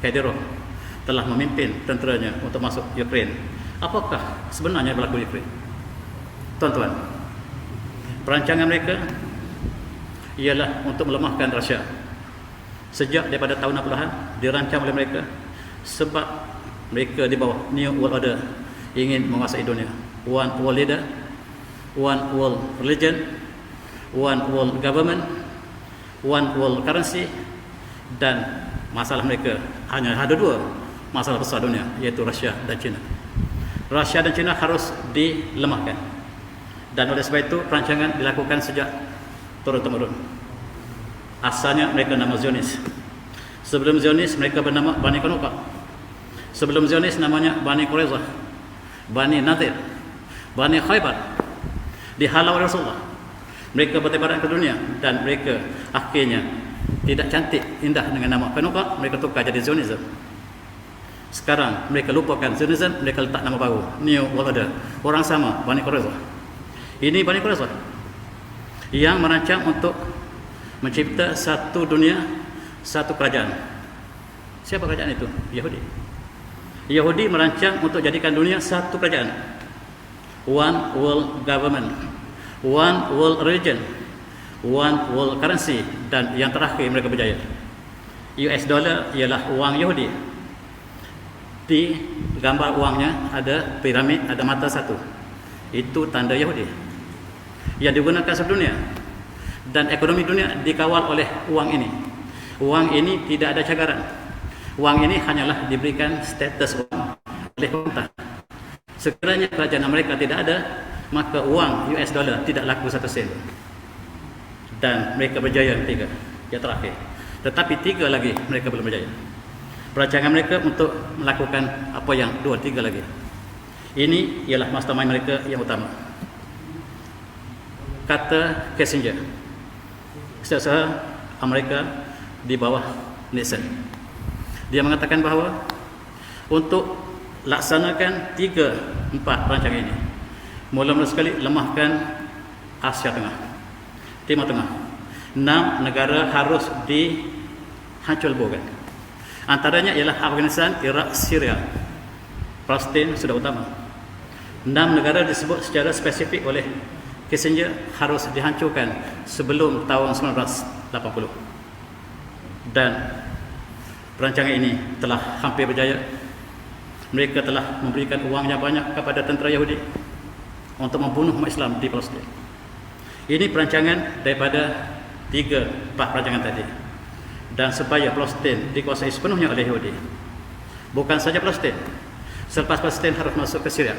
Kadyrov telah memimpin tenteranya untuk masuk Ukraine. Apakah sebenarnya berlaku di Ukraine? Tuan-tuan, perancangan mereka ialah untuk melemahkan Rusia. Sejak daripada tahun 60-an dirancang oleh mereka, sebab mereka di bawah New World Order ingin menguasai dunia. One world leader, one world religion, one world government, one world currency. Dan masalah mereka hanya ada dua masalah besar dunia, iaitu Rusia dan China. Rusia dan China harus dilemahkan. Dan oleh sebab itu perancangan dilakukan sejak turun-temurun. Asalnya mereka nama Zionis. Sebelum Zionis mereka bernama Bani Qanuqa. Sebelum Zionis namanya Bani Qurayzah, Bani Nadir, Bani Khaybar. dihalau oleh Rasulullah. Mereka bertebaran ke dunia dan mereka akhirnya tidak cantik, indah dengan nama Qainuqa, mereka tukar jadi Zionism. Sekarang mereka lupakan Zionism, mereka letak nama baru, New World Order. Orang sama, Bani Quraidah. Ini Bani Quraidah yang merancang untuk mencipta satu dunia, satu kerajaan. Siapa kerajaan itu? Yahudi. Yahudi merancang untuk jadikan dunia satu kerajaan. One world government, one world religion, one world currency, dan yang terakhir mereka berjaya. US dollar ialah wang Yahudi. Di gambar wangnya ada piramid, ada mata satu. Itu tanda Yahudi yang digunakan sedunia, dan ekonomi dunia dikawal oleh wang ini. Wang ini tidak ada cagaran. Wang ini hanyalah diberikan status wang oleh pemerintah. Sekiranya kerajaan Amerika tidak ada, maka wang US dollar tidak laku satu sen. Dan mereka berjaya tiga, yang terakhir. Tetapi tiga lagi mereka belum berjaya. Perancangan mereka untuk melakukan apa yang dua, tiga lagi. Ini ialah mastermind mereka yang utama. Kata Kissinger, setiausaha Amerika di bawah Nixon, dia mengatakan bahawa untuk laksanakan 3-4 rancangan ini, mula-mula sekali lemahkan Asia Tengah, Timur Tengah. 6 negara harus dihancurkan. Antaranya ialah Afghanistan, Iraq, Syria. Palestin sudah utama. 6 negara disebut secara spesifik oleh Kissinger harus dihancurkan sebelum tahun 1980. Dan perancangan ini telah hampir berjaya. Mereka telah memberikan uangnya banyak kepada tentera Yahudi untuk membunuh umat Islam di Palestin. Ini perancangan daripada 3-4 perancangan tadi. Dan supaya Palestin dikuasai sepenuhnya oleh Yahudi. Bukan saja Palestin. Selepas Palestin harus masuk ke Syria.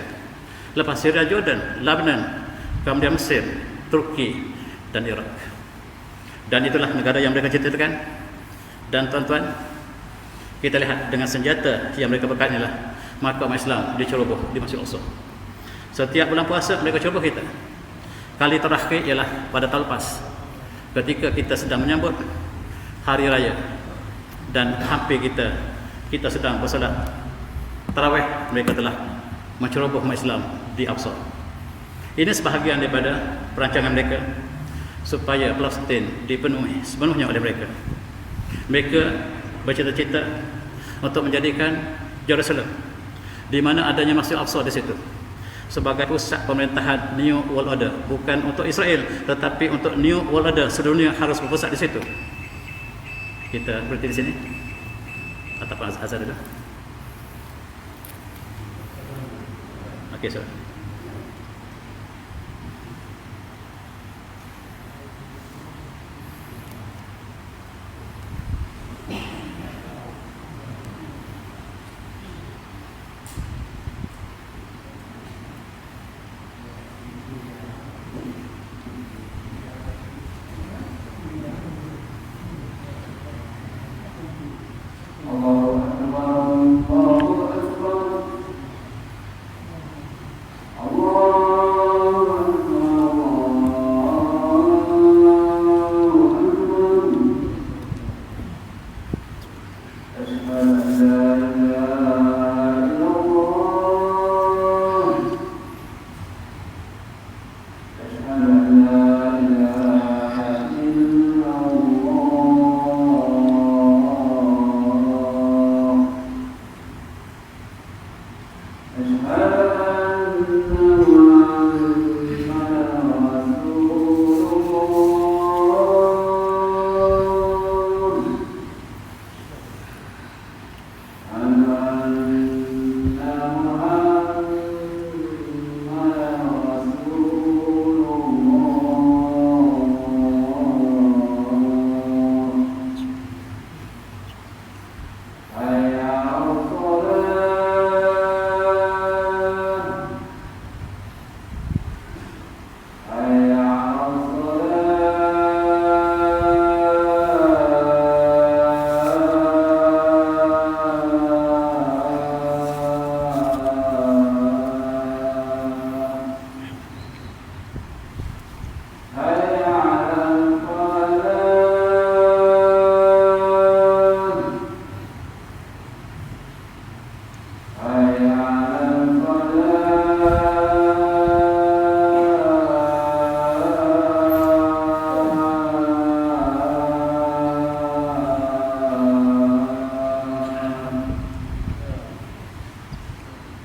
Lepas Syria, Jordan, Lebanon, kemudian Mesir, Turki, dan Iraq. Dan itulah negara yang mereka ciptakan. Dan tuan-tuan, kita lihat dengan senjata yang mereka pakai inilah, maka umat Islam diceroboh di Masjid Al-Aqsa. Setiap bulan puasa mereka ceroboh kita. Kali terakhir ialah pada tahun lepas, ketika kita sedang menyambut hari raya dan hampir kita sedang bersolat tarawih, mereka telah menceroboh umat Islam di Aqsa. Ini sebahagian daripada perancangan mereka supaya Palestin dipenuhi sepenuhnya oleh mereka. Mereka bercita-cita untuk menjadikan Jerusalem, di mana adanya Masjid Al-Aqsa di situ, sebagai pusat pemerintahan New World Order, bukan untuk Israel, tetapi untuk New World Order sedunia harus berpusat di situ. Kita berhenti di sini. Atau azan dulu. Okey, so.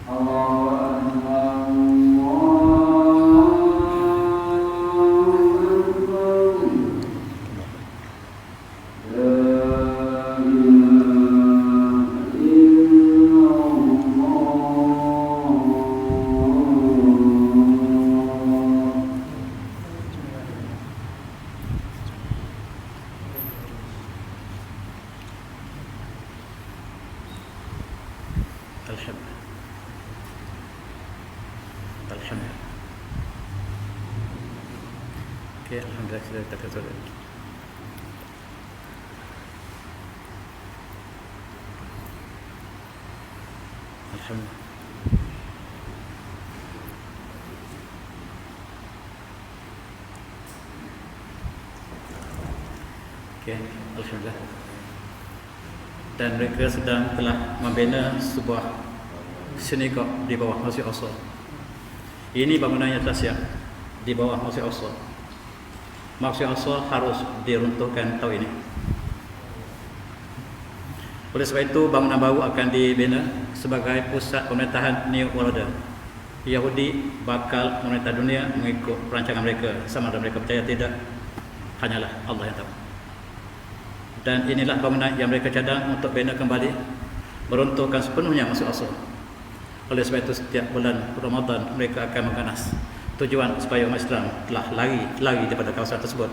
Alhamdulillah. Okey, alhamdulillah sudah kita katakan. Alhamdulillah. Okey, alhamdulillah. Dan mereka sedang telah membina sebuah sinagog di bawah Masjid Aqsa. Ini bangunan yang telah siap di bawah Masjid Aqsa. Masjid Aqsa harus diruntuhkan tahun ini. Oleh sebab itu, bangunan baru akan dibina sebagai pusat pemerintahan New World Order. Yahudi bakal memerintah dunia mengikut perancangan mereka, sama ada mereka percaya tidak, hanyalah Allah yang tahu. Dan inilah bangunan yang mereka cadang untuk bina kembali, meruntuhkan sepenuhnya Masjid Aqsa. Oleh sebab itu, setiap bulan Ramadan mereka akan mengganas tujuan supaya umat Islam telah lari daripada kawasan tersebut,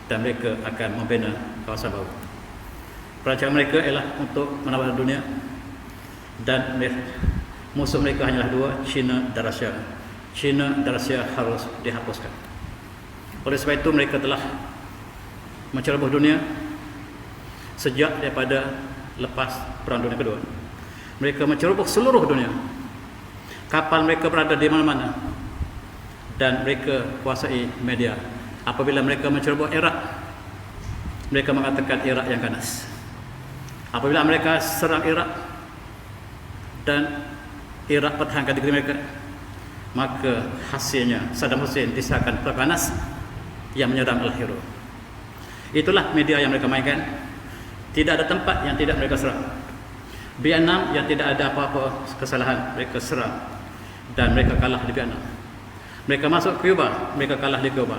dan mereka akan membina kawasan baru. Perancangan mereka ialah untuk menawar dunia, dan musuh mereka hanyalah dua, China dan Rusia. China dan Rusia harus dihapuskan. Oleh sebab itu, mereka telah menceroboh dunia sejak daripada lepas Perang Dunia Kedua. Mereka menceroboh seluruh dunia. Kapal mereka berada di mana-mana, dan mereka kuasai media. Apabila mereka menceroboh Iraq, mereka mengatakan Iraq yang ganas. Apabila mereka serang Iraq dan Iraq pertahankan negeri mereka, maka hasilnya Saddam Hussein disahkan pengganas yang menyerang Al-Hero. Itulah media yang mereka mainkan. Tidak ada tempat yang tidak mereka serang. Vietnam yang tidak ada apa-apa kesalahan, mereka serang, dan mereka kalah di Vietnam. Mereka masuk Cuba, mereka kalah di Cuba.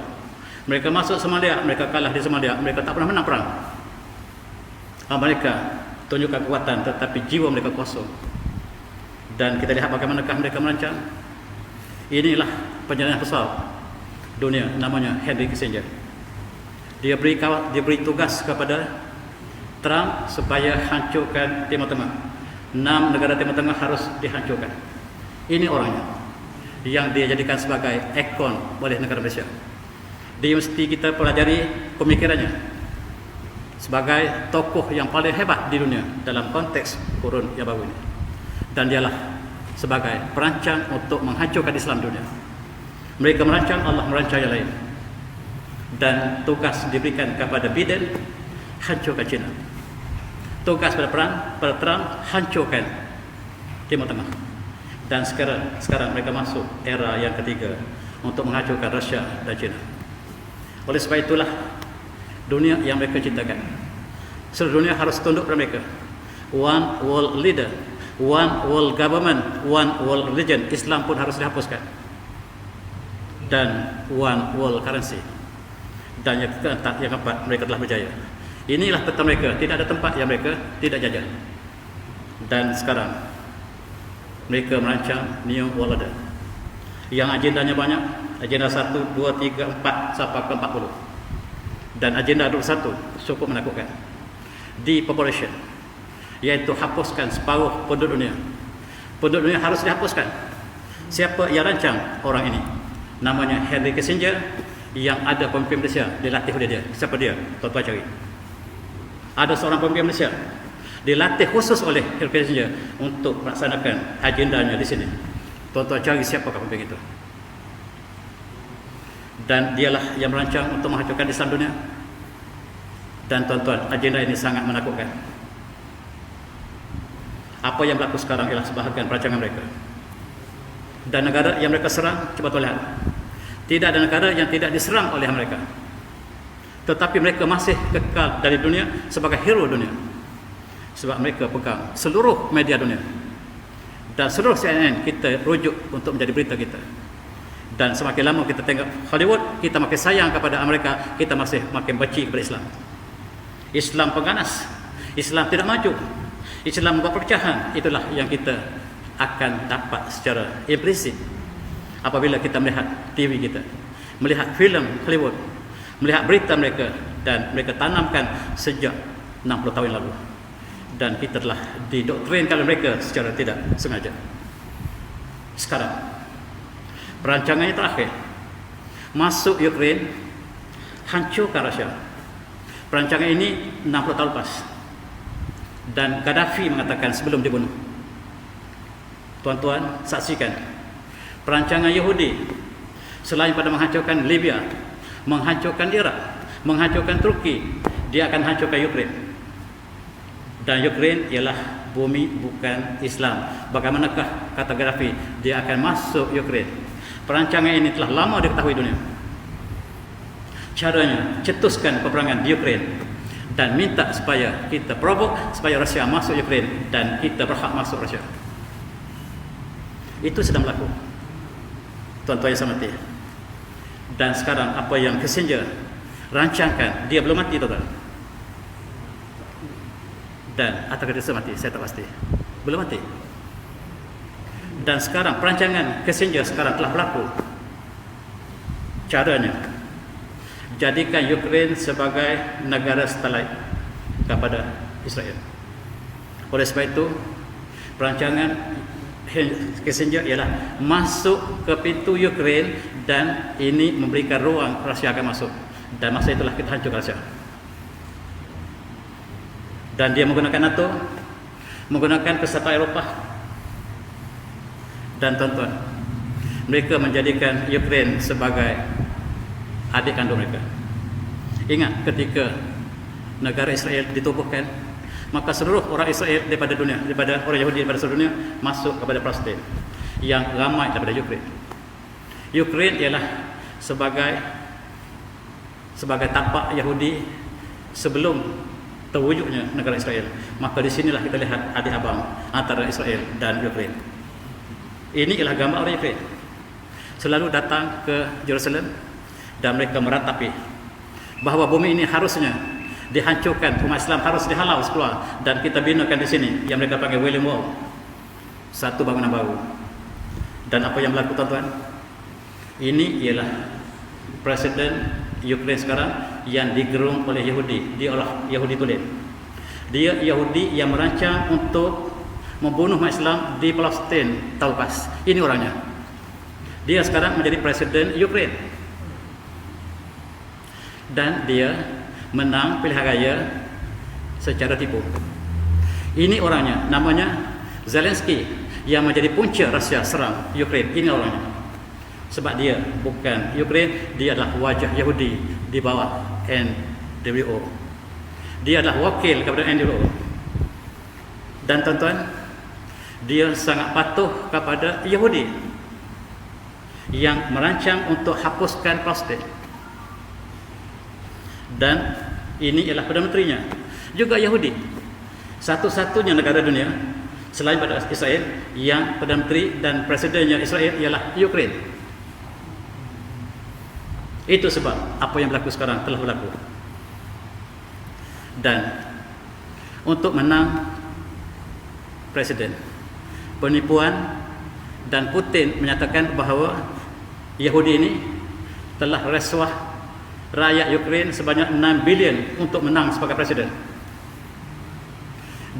Mereka masuk Somalia, mereka kalah di Somalia. Mereka tak pernah menang perang. Mereka tunjukkan kekuatan, tetapi jiwa mereka kosong. Dan kita lihat bagaimanakah mereka merancang. Inilah penjaringan besar dunia, namanya Henry Kissinger. Dia beri tugas kepada Trump supaya hancurkan Timur Tengah. 6 negara Timur Tengah harus dihancurkan. Ini orangnya yang dia jadikan sebagai ikon oleh negara Malaysia. Dia mesti kita pelajari pemikirannya sebagai tokoh yang paling hebat di dunia dalam konteks kurun yang baru ini. Dan dialah sebagai perancang untuk menghancurkan Islam dunia. Mereka merancang, Allah merancang yang lain. Dan tugas diberikan kepada Biden, hancurkan China. Tugas pada Trump, hancurkan Timur Tengah. Dan sekarang mereka masuk era yang ketiga untuk menghancurkan Rusia dan China. Oleh sebab itulah dunia yang mereka ciptakan, seluruh dunia harus tunduk pada mereka. One world leader, one world government, one world religion. Islam pun harus dihapuskan. Dan one world currency. Dan yang keempat, mereka telah berjaya. Inilah peta mereka, tidak ada tempat yang mereka tidak jajah. Dan sekarang mereka merancang New World Order yang agendanya banyak. Agenda 1, 2, 3, 4 sampai ke 40. Dan agenda 21 cukup menakutkan. Depopulation, iaitu hapuskan separuh penduduk dunia. Penduduk dunia harus dihapuskan. Siapa yang rancang? Orang ini, namanya Henry Kissinger, yang ada pemimpin Malaysia dilatih oleh dia. Siapa dia? Tuan-tuan cari. Ada seorang pemimpin Malaysia dilatih khusus oleh Henry Kissinger untuk melaksanakan agendanya di sini. Tuan-tuan cari siapakah pemimpin itu. Dan dialah yang merancang untuk menghancurkan Islam dunia. Dan tuan-tuan, agenda ini sangat menakutkan. Apa yang berlaku sekarang ialah sebahagian perancangan mereka. Dan negara yang mereka serang, cuba tuan lihat, tidak ada negara yang tidak diserang oleh mereka. Tetapi mereka masih kekal dari dunia sebagai hero dunia. Sebab mereka pegang seluruh media dunia. Dan seluruh CNN kita rujuk untuk menjadi berita kita. Dan semakin lama kita tengok Hollywood, kita makin sayang kepada Amerika, kita masih makin benci kepada Islam. Islam pengganas, Islam tidak maju, Islam membuat perpecahan. Itulah yang kita akan dapat secara implisit apabila kita melihat TV kita, melihat filem Hollywood, melihat berita mereka, dan mereka tanamkan sejak 60 tahun lalu. Dan kita telah didoktrinkan mereka secara tidak sengaja. Sekarang perancangannya terakhir, masuk Ukraine, hancurkan Rusia. Perancangan ini 60 tahun lepas. Dan Gaddafi mengatakan sebelum dibunuh, tuan-tuan saksikan perancangan Yahudi selain pada menghancurkan Libya, menghancurkan Iraq, menghancurkan Turki, dia akan hancurkan Ukraine. Dan Ukraine ialah bumi bukan Islam. Bagaimanakah kata Gaddafi dia akan masuk Ukraine? Perancangan ini telah lama diketahui dunia. Caranya cetuskan peperangan di Ukraine dan minta supaya kita provok supaya Rusia masuk Ukraine dan kita berhak masuk Rusia. Itu sedang berlaku, tuan-tuan yang saya hormati. Dan sekarang apa yang Kissinger rancangkan, dia belum mati, tuan-tuan. Dan atau dia sudah mati, saya tak pasti. Belum mati. Dan sekarang perancangan Kissinger sekarang telah berlaku. Caranya, jadikan Ukraine sebagai negara satelit kepada Israel. Oleh sebab itu, perancangan Kissinger ialah masuk ke pintu Ukraine dan ini memberikan ruang Rusia akan masuk. Dan masa itulah kita hancurkan Rusia. Dan dia menggunakan NATO, menggunakan Persatuan Eropah. Dan tuan-tuan, mereka menjadikan Ukraine sebagai adik kandung mereka. Ingat ketika negara Israel ditubuhkan, maka seluruh orang Israel daripada dunia, daripada orang Yahudi daripada seluruh dunia masuk kepada Palestin yang ramai daripada Ukraine. Ukraine ialah sebagai tapak Yahudi sebelum terwujudnya negara Israel. Maka di sinilah kita lihat adik abang antara Israel dan Ukraine. Ini ialah gambar orang Ukraine selalu datang ke Jerusalem dan mereka meratapi bahawa bumi ini harusnya dihancurkan, umat Islam harus dihalau keluar dan kita binakan di sini yang mereka panggil Wailing Wall, satu bangunan baru. Dan apa yang berlaku, tuan-tuan? Ini ialah Presiden Ukraine sekarang yang digerung oleh Yahudi. Dia adalah Yahudi tulen. Dia Yahudi yang merancang untuk membunuh umat Islam di Palestin tahun lepas. Ini orangnya. Dia sekarang menjadi Presiden Ukraine. Dan dia menang pilihan raya secara tipu. Ini orangnya, namanya Zelensky, yang menjadi punca Rusia serang Ukraine. Ini orangnya. Sebab dia bukan Ukraine, dia adalah wajah Yahudi di bawah NWO. Dia adalah wakil kepada NWO. Dan tuan-tuan, dia sangat patuh kepada Yahudi yang merancang untuk hapuskan Palestin. Dan ini ialah Perdana Menterinya juga Yahudi. Satu-satunya negara dunia selain pada Israel yang Perdana Menteri dan Presidennya Israel ialah Ukraine. Itu sebab apa yang berlaku sekarang telah berlaku. Dan untuk menang Presiden, penipuan, dan Putin menyatakan bahawa Yahudi ini telah rasuah rakyat Ukraine sebanyak 6 bilion untuk menang sebagai Presiden.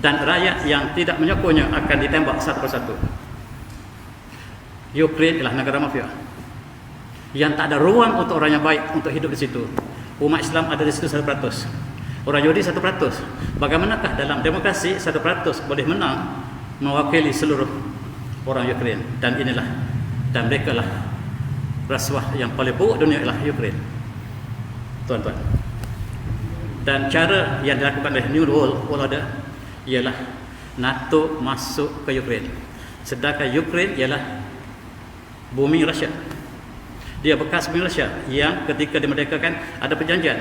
Dan rakyat yang tidak menyokongnya akan ditembak satu persatu. Ukraine adalah negara mafia yang tak ada ruang untuk orang yang baik untuk hidup di situ. Umat Islam ada di situ 1%, orang Yahudi 1%. Bagaimanakah dalam demokrasi 1% boleh menang mewakili seluruh orang Ukraine? Dan inilah, dan mereka lah rasuah yang paling buruk dunia ialah Ukraine, tuan-tuan. Dan cara yang dilakukan oleh New World Order ialah NATO masuk ke Ukraine, sedangkan Ukraine ialah bumi Rusia. Dia bekas bumi Rusia yang ketika dimerdekakan ada perjanjian.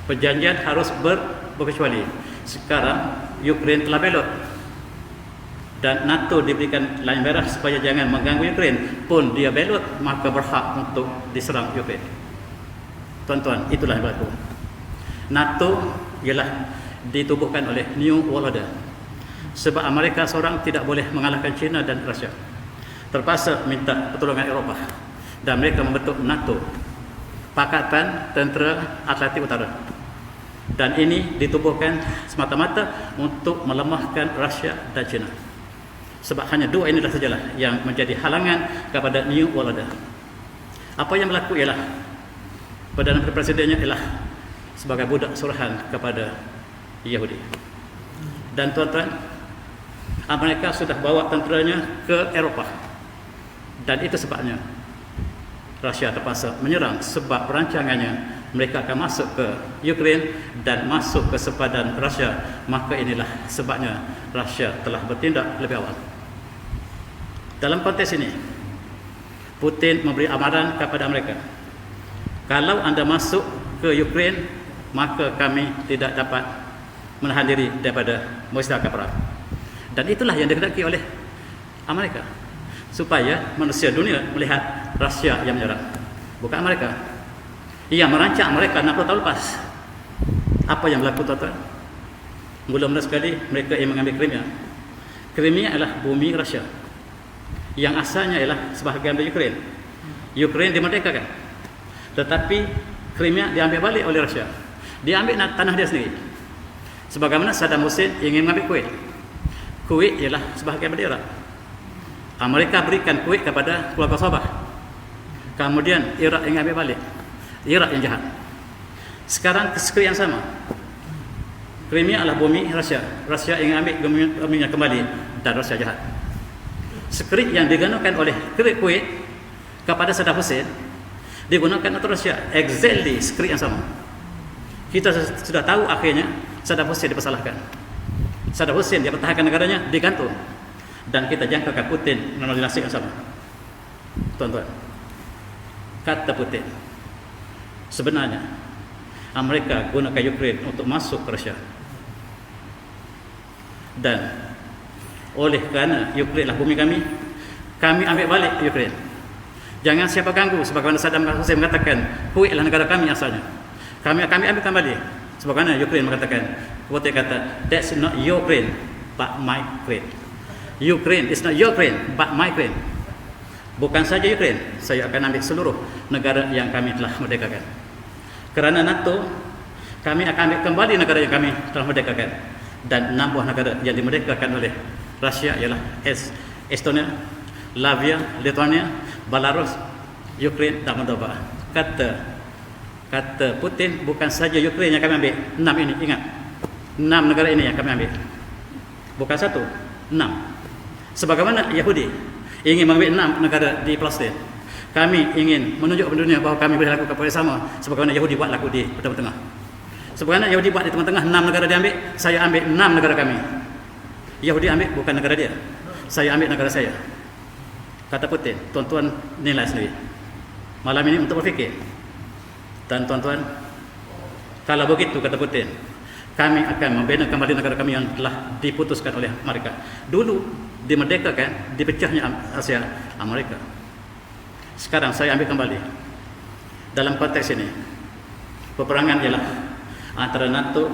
Perjanjian harus berkecuali. Sekarang Ukraine telah belot. dan NATO diberikan line merah supaya jangan mengganggu Ukraine, pun dia belot, maka berhak untuk diserang Ukraine. Tuan-tuan, itulah yang berlaku. NATO ialah ditubuhkan oleh New World Order. Sebab Amerika seorang tidak boleh mengalahkan China dan Rusia, terpaksa minta pertolongan Eropah, dan mereka membentuk NATO, Pakatan Tentera Atlantik Utara. Dan ini ditubuhkan semata-mata untuk melemahkan Rusia dan China. Sebab hanya dua inilah sajalah yang menjadi halangan kepada New World Order. Apa yang berlaku ialah Perdana Presidennya ialah sebagai budak suruhan kepada Yahudi. Dan tuan-tuan, Amerika sudah bawa tenteranya ke Eropah. Dan itu sebabnya Rusia terpaksa menyerang, sebab perancangannya mereka akan masuk ke Ukraine dan masuk ke sepadan Rusia. Maka inilah sebabnya Rusia telah bertindak lebih awal. Dalam konteks ini, Putin memberi amaran kepada Amerika, kalau anda masuk ke Ukraine, maka kami tidak dapat menahan diri daripada musyawarah perang. Dan itulah yang dikehendaki oleh Amerika, supaya manusia dunia melihat Rusia yang menyerang, bukan Amerika. Ia merancang mereka 60 tahun lepas. Apa yang berlaku, tuan-tuan? Mula-mula sekali mereka ingin mengambil Crimea. Crimea adalah bumi Rusia, yang asalnya ialah sebahagian dari Ukraine. Ukraine dimerdekakan, tetapi Crimea diambil balik oleh Rusia. Dia ambil tanah dia sendiri. Sebagaimana Saddam Hussein ingin mengambil Kuwait. Kuwait ialah sebahagian dari Iraq. Amerika berikan Kuwait kepada keluarga Sabah. Kemudian Iraq ingin ambil balik. Iraq yang jahat. Sekarang skrip yang sama. Crimea adalah bumi Rusia. Rusia ingin ambil buminya kembali, dan Rusia jahat. Skrip yang digunakan oleh Kuwait kepada Saddam Hussein digunakan untuk Rusia. Exactly skrip yang sama. Kita sudah tahu akhirnya Saddam Hussein dipersalahkan. Saddam Hussein dia pertahankan negaranya, digantung. Dan kita jangkakan Putin melalui nasib yang sama. Tuan-tuan, kata Putin, sebenarnya Amerika gunakan Ukraine untuk masuk ke Rusia. Dan oleh kerana Ukraine lah bumi kami ambil balik Ukraine. Jangan siapa ganggu, sebagaimana Saddam Hussein mengatakan, Kuwait adalah negara kami asalnya. Kami ambil kembali. Sebagaimana Ukraine mengatakan, Putin kata, that's not Ukraine, but my Ukraine. Ukraine is not Ukraine, but my Ukraine. Bukan saja Ukraine, saya akan ambil seluruh negara yang kami telah merdekakan. Kerana NATO, kami akan ambil kembali negara yang kami telah merdekakan. Dan 6 buah negara yang dimerdekakan oleh Rusia ialah Estonia, Latvia, Lithuania, Belarus, Ukraine dan Moldova. Kata Putin, bukan saja Ukraine yang kami ambil, 6 ini, ingat, 6 negara ini yang kami ambil, bukan 1, 6. Sebagaimana Yahudi ingin mengambil 6 negara di Palestin, kami ingin menunjukkan kepada dunia bahawa kami boleh lakukan perkara sama sebagaimana Yahudi buat laku di Timur Tengah. Sebagaimana Yahudi buat di Timur Tengah, 6 negara dia ambil, saya ambil 6 negara kami. Yahudi ambil bukan negara dia, saya ambil negara saya. Kata Putin, tuan-tuan nilai sendiri malam ini untuk berfikir. Dan tuan-tuan, kalau begitu kata Putin, kami akan membina kembali negara kami yang telah diputuskan oleh Amerika. Dulu dimerdekakan, dipecahnya Asia Amerika. Sekarang saya ambil kembali. Dalam konteks ini, peperangan ialah antara NATO,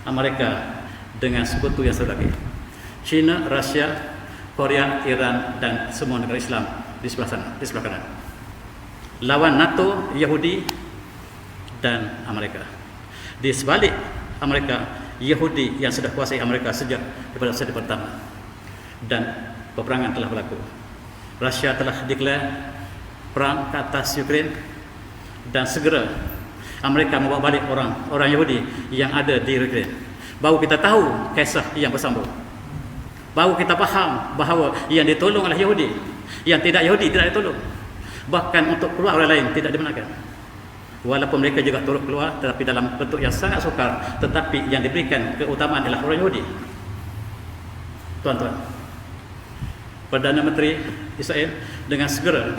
Amerika dengan sekutu yang satu lagi, China, Rusia, Korea, Iran dan semua negara Islam di sebelah sana, di sebelah kanan. Lawan NATO, Yahudi dan Amerika. Di sebalik Amerika, Yahudi yang sudah kuasai Amerika sejak daripada seri pertama. Dan peperangan telah berlaku. Rusia telah declare perang ke atas Ukraine, dan segera Amerika membawa balik orang Yahudi yang ada di Ukraine. Baru kita tahu kisah yang bersambung. Baru kita faham bahawa yang ditolong oleh Yahudi, yang tidak Yahudi tidak ditolong. Bahkan untuk keluar orang lain tidak dibenarkan. Walaupun mereka juga turut keluar, tetapi dalam bentuk yang sangat sukar, tetapi yang diberikan keutamaan adalah orang Yahudi. Tuan-tuan, Perdana Menteri Israel dengan segera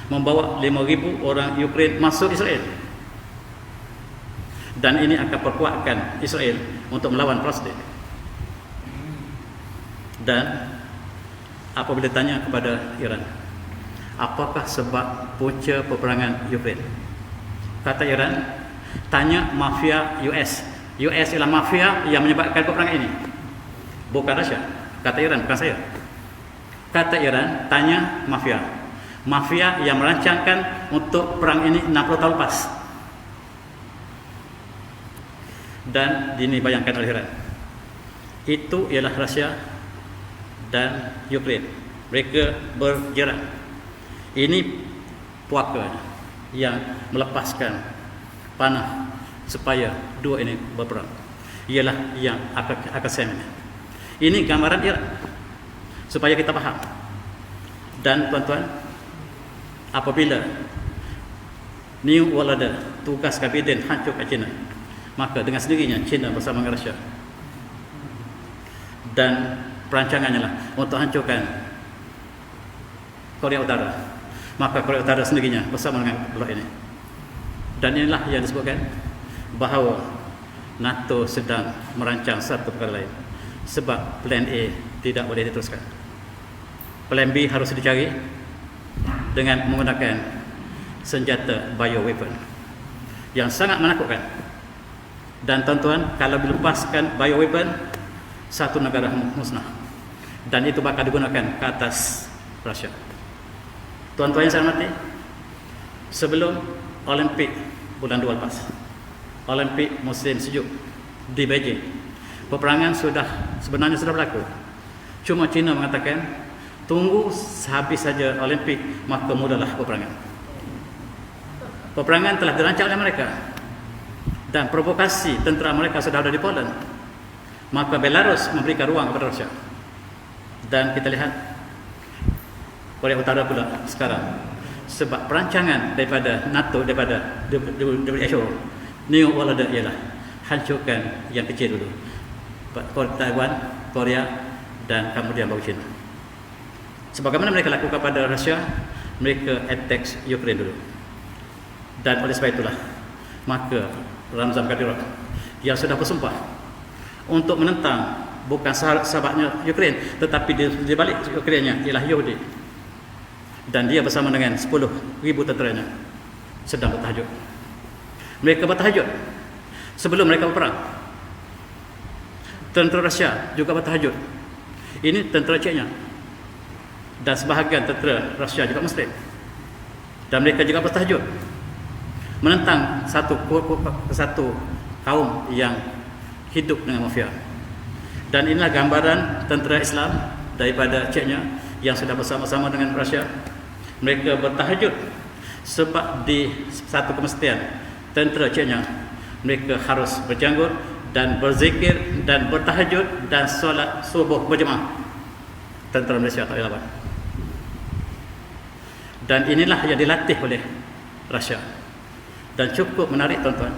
membawa 5,000 orang Ukraine masuk Israel. Dan ini akan perkuatkan Israel untuk melawan Palestin. Dan apabila ditanya kepada Iran, apakah sebab punca peperangan Ukraine? Kata Iran, tanya mafia US. US ialah mafia yang menyebabkan peperangan ini, bukan Rusia. Kata Iran, bukan saya. Kata Iran, tanya mafia yang merancangkan untuk perang ini 60 tahun lepas. Dan ini bayangkan oleh Iran, itu ialah Rusia dan Ukraine. Mereka bergerak. Ini puaka yang melepaskan panah supaya dua ini berperang. Ialah yang AKSM ini. Ini gambaran Iran supaya kita faham. Dan tuan-tuan, apabila New World Order tugas Biden hancurkan China, maka dengan sendirinya China bersama dengan Rusia, dan perancangannya lah untuk hancurkan Korea Utara, maka Korea Utara sendirinya bersama dengan blok ini. Dan inilah yang disebutkan bahawa NATO sedang merancang satu perkara lain, sebab plan A tidak boleh diteruskan. Plan B harus dicari dengan menggunakan senjata bioweapon yang sangat menakutkan. Dan tuan-tuan, kalau dilepaskan bioweapon, satu negara musnah, dan itu bakal digunakan ke atas Rusia. Tuan-tuan yang saya hormati, sebelum Olimpik bulan 2 lepas, Olimpik musim sejuk di Beijing, peperangan sebenarnya sudah berlaku. Cuma China mengatakan, tunggu habis saja Olimpik, maka mulalah peperangan. Peperangan telah dirancang oleh mereka, dan provokasi tentera mereka sudah ada di Poland. Maka Belarus memberikan ruang kepada Rusia. Dan kita lihat Korea Utara pula sekarang, sebab perancangan daripada NATO, daripada WHO, New World Order ialah hancurkan yang kecil dulu, Taiwan, Korea, dan kemudian baru China. Sebagaimana mereka lakukan pada Rusia, mereka attack Ukraine dulu. Dan oleh sebab itulah, maka Ramzan Kadyrov yang sudah bersumpah untuk menentang bukan sahabatnya Ukraine, tetapi di balik Ukraine-nya ialah Yahudi, dan dia bersama dengan 10,000 tenteranya sedang bertahajud. Mereka bertahajud sebelum mereka berperang. Tentera Rusia juga bertahajud. Ini tentera Chechnya, dan sebahagian tentera Rusia juga Muslim, dan mereka juga bertahajud menentang satu kaum yang hidup dengan mafia. Dan inilah gambaran tentera Islam daripada Chechnya yang sudah bersama-sama dengan Rusia. Mereka bertahajud sebab di satu kemestian tentera Chechnya, mereka harus berjanggut dan berzikir dan bertahajud dan solat subuh berjemaah. Tentera Malaysia tak lawan. Dan inilah yang dilatih oleh Rusia, dan cukup menarik tuan-tuan.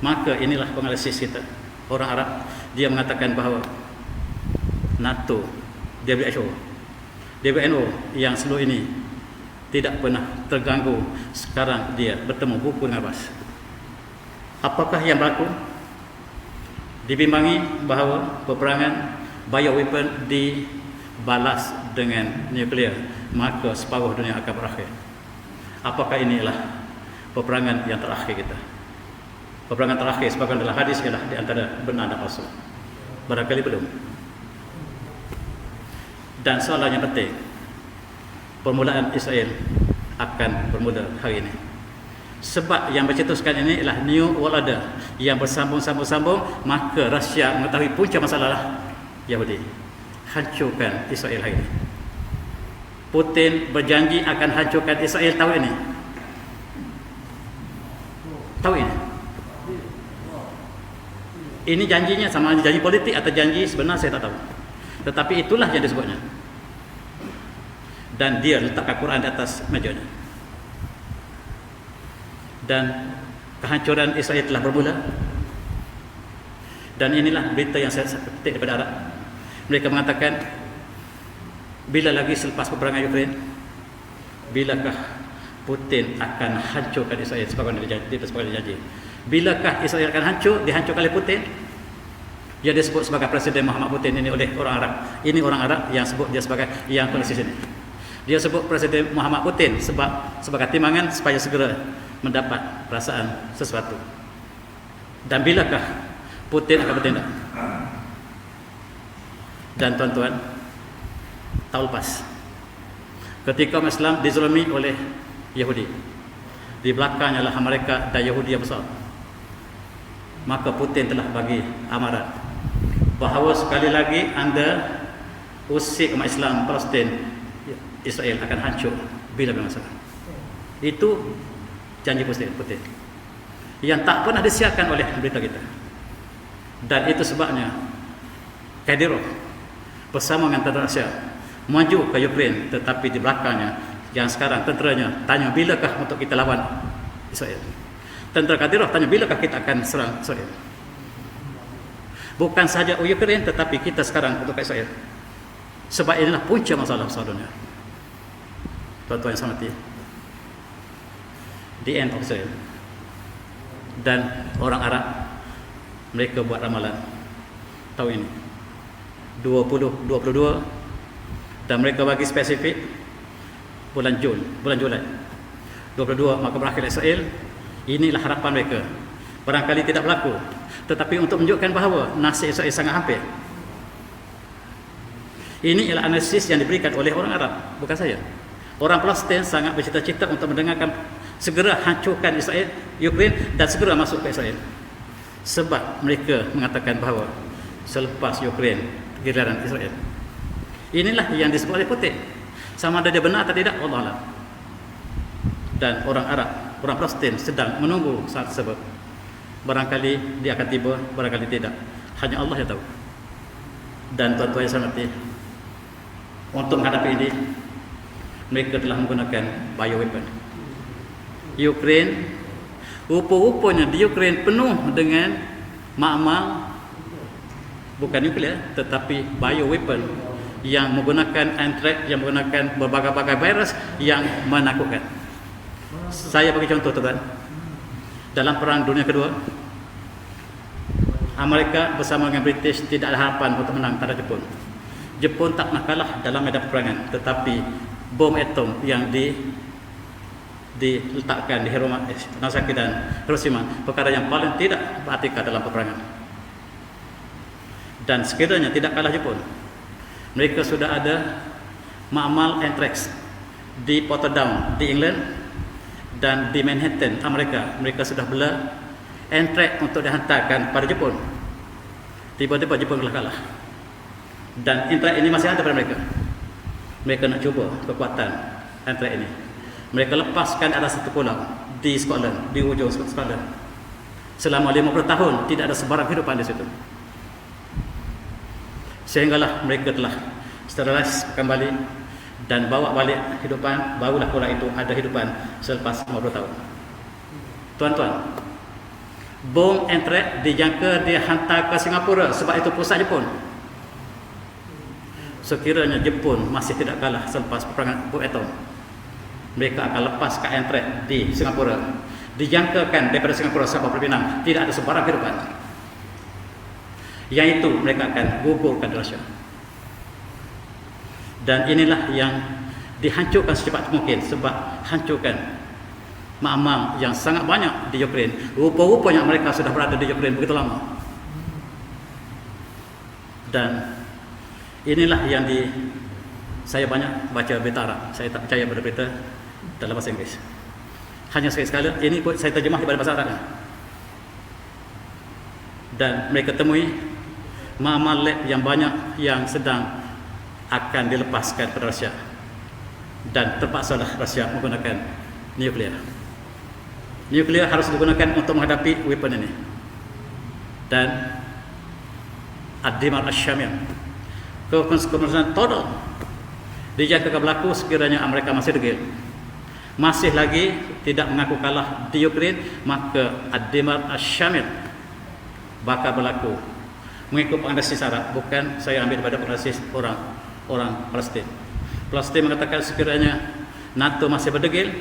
Maka inilah penganalisis kita, orang Arab. Dia mengatakan bahawa NATO, WHO, WNO yang seluruh ini tidak pernah terganggu, sekarang dia bertemu buku dengan Abbas. Apakah yang berlaku? Dibimbangi bahawa peperangan bioweapon dibalas dengan nuklear, maka separuh dunia akan berakhir. Apakah inilah peperangan yang terakhir kita? Peperangan terakhir sebagian dalam hadis ialah di antara benar dan palsu. Barangkali belum. Dan soalan yang penting, permulaan Israel akan bermula hari ini. Sebab yang bercetuskan ini ialah New World Order yang bersambung-sambung-sambung. Maka Rusia mengetahui punca masalah Yahudi, hancurkan Israel hari ini. Putin berjanji akan hancurkan Israel tahun ini. Tahu ini? Ini janjinya sama janji politik atau janji sebenar saya tak tahu. Tetapi itulah yang disebutnya. Dan dia letakkan Quran di atas mejanya. Dan kehancuran Israel telah bermula. Dan inilah berita yang saya petik daripada Arab. Mereka mengatakan, bila lagi selepas peperangan Ukraine, bilakah Putin akan hancurkan Israel sebagaimana dia janji? Bilakah Israel akan hancur, dihancurkan oleh Putin? Dia disebut sebagai Presiden Muhammad Putin ini oleh orang Arab. Ini orang Arab yang sebut dia sebagai yang polisi sini. Dia sebut Presiden Muhammad Putin sebagai timbangan supaya segera mendapat perasaan sesuatu. Dan bilakah Putin akan bertindak? Dan tuan-tuan, tahun lepas ketika umat Islam dizalimi oleh Yahudi, di belakangnya lah mereka dan Yahudi yang besar, maka Putin telah bagi amaran bahawa sekali lagi anda usik umat Islam Palestin, Israel akan hancur bila bermasalah. Itu janji Putin yang tak pernah disiarkan oleh berita kita. Dan itu sebabnya Kadyrov bersama dengan tentera Rusia maju ke Ukraine, tetapi di belakangnya yang sekarang tenteranya tanya bilakah untuk kita lawan Israel. Tentera Kadyrov tanya bilakah kita akan serang Israel. Bukan sahaja Ukraine, tetapi kita sekarang untuk Israel. Sebab inilah punca masalah besar dunia. Tuan-tuan yang sangat the end of Israel. Dan orang Arab mereka buat ramalan tahun ini 2022, dan mereka bagi spesifik bulan Julai 22 maka berakhir Israel. Inilah harapan mereka. Barangkali tidak berlaku, tetapi untuk menunjukkan bahawa nasib Israel sangat hampir. Ini ialah analisis yang diberikan oleh orang Arab, bukan saya. Orang Palestin sangat bercita-cita untuk mendengarkan segera hancurkan Israel, Ukraine, dan segera masuk ke Israel. Sebab mereka mengatakan bahawa selepas Ukraine, giliran Israel. Inilah yang disebut oleh Putin. Sama ada dia benar atau tidak, Allah Alam. Dan orang Arab, orang Palestin sedang menunggu saat tersebut. Barangkali dia akan tiba, barangkali tidak. Hanya Allah yang tahu. Dan tuan-tuan yang sangat untuk menghadapi ini, mereka telah menggunakan bioweapon. Ukraine, rupa-rupanya di Ukraine penuh dengan makmal, bukan nuklear, tetapi bioweapon yang menggunakan anthrax, yang menggunakan berbagai-bagai virus yang menakutkan. Saya bagi contoh, tuan. Dalam Perang Dunia Kedua, Amerika bersama dengan British tidak ada harapan untuk menang terhadap Jepun. Jepun tak pernah kalah dalam medan peperangan, tetapi bom atom yang diletakkan di Nagasaki dan Hiroshima, perkara yang paling tidak berartika dalam peperangan. Dan sekiranya tidak kalah Jepun, mereka sudah ada makmal anthrax di Portadown di England dan di Manhattan, Amerika. Mereka sudah bela anthrax untuk dihantarkan pada Jepun. Tiba-tiba Jepun telah kalah. Dan anthrax ini masih ada pada mereka. Mereka nak cuba kekuatan anthrax ini. Mereka lepaskan ada satu pulau di Scotland, di ujung Scotland. Selama 50 tahun tidak ada sebarang kehidupan di situ. Sehinggalah mereka telah sterilize kembali dan bawa balik kehidupan, barulah pulau itu ada kehidupan selepas 50 tahun. Tuan-tuan, bom anthrax dijangka dia hantar ke Singapura sebab itu pusat Jepun. Sekiranya Jepun masih tidak kalah selepas peperangan bom atom, mereka akan lepas ke anthrax di Singapura. Dijangkakan daripada Singapura sampai Filipina tidak ada sebarang kehidupan. Yang itu mereka akan gugurkan Rusia. Dan inilah yang dihancurkan secepat mungkin, sebab hancurkan makmal yang sangat banyak di Ukraine. Rupa-rupanya mereka sudah berada di Ukraine begitu lama. Dan inilah yang saya banyak baca berita Arab. Saya tak percaya pada berita dalam bahasa Inggeris. Hanya sekali-sekala ini saya terjemah daripada bahasa Arab. Dan mereka temui makmal lab yang banyak yang sedang akan dilepaskan kepada Rusia. Dan terpaksalah Rusia menggunakan nuklear. Nuklear harus digunakan untuk menghadapi weapon ini. Dan Admiral Ash-Shamir, keputusan total dijangka berlaku sekiranya Amerika masih degil, masih lagi tidak mengaku kalah di Ukraine, maka Admiral Ash-Shamir bakal berlaku mengikut analisis Arab, bukan saya ambil daripada analisis orang Palestin. Palestin mengatakan sekiranya NATO masih berdegil,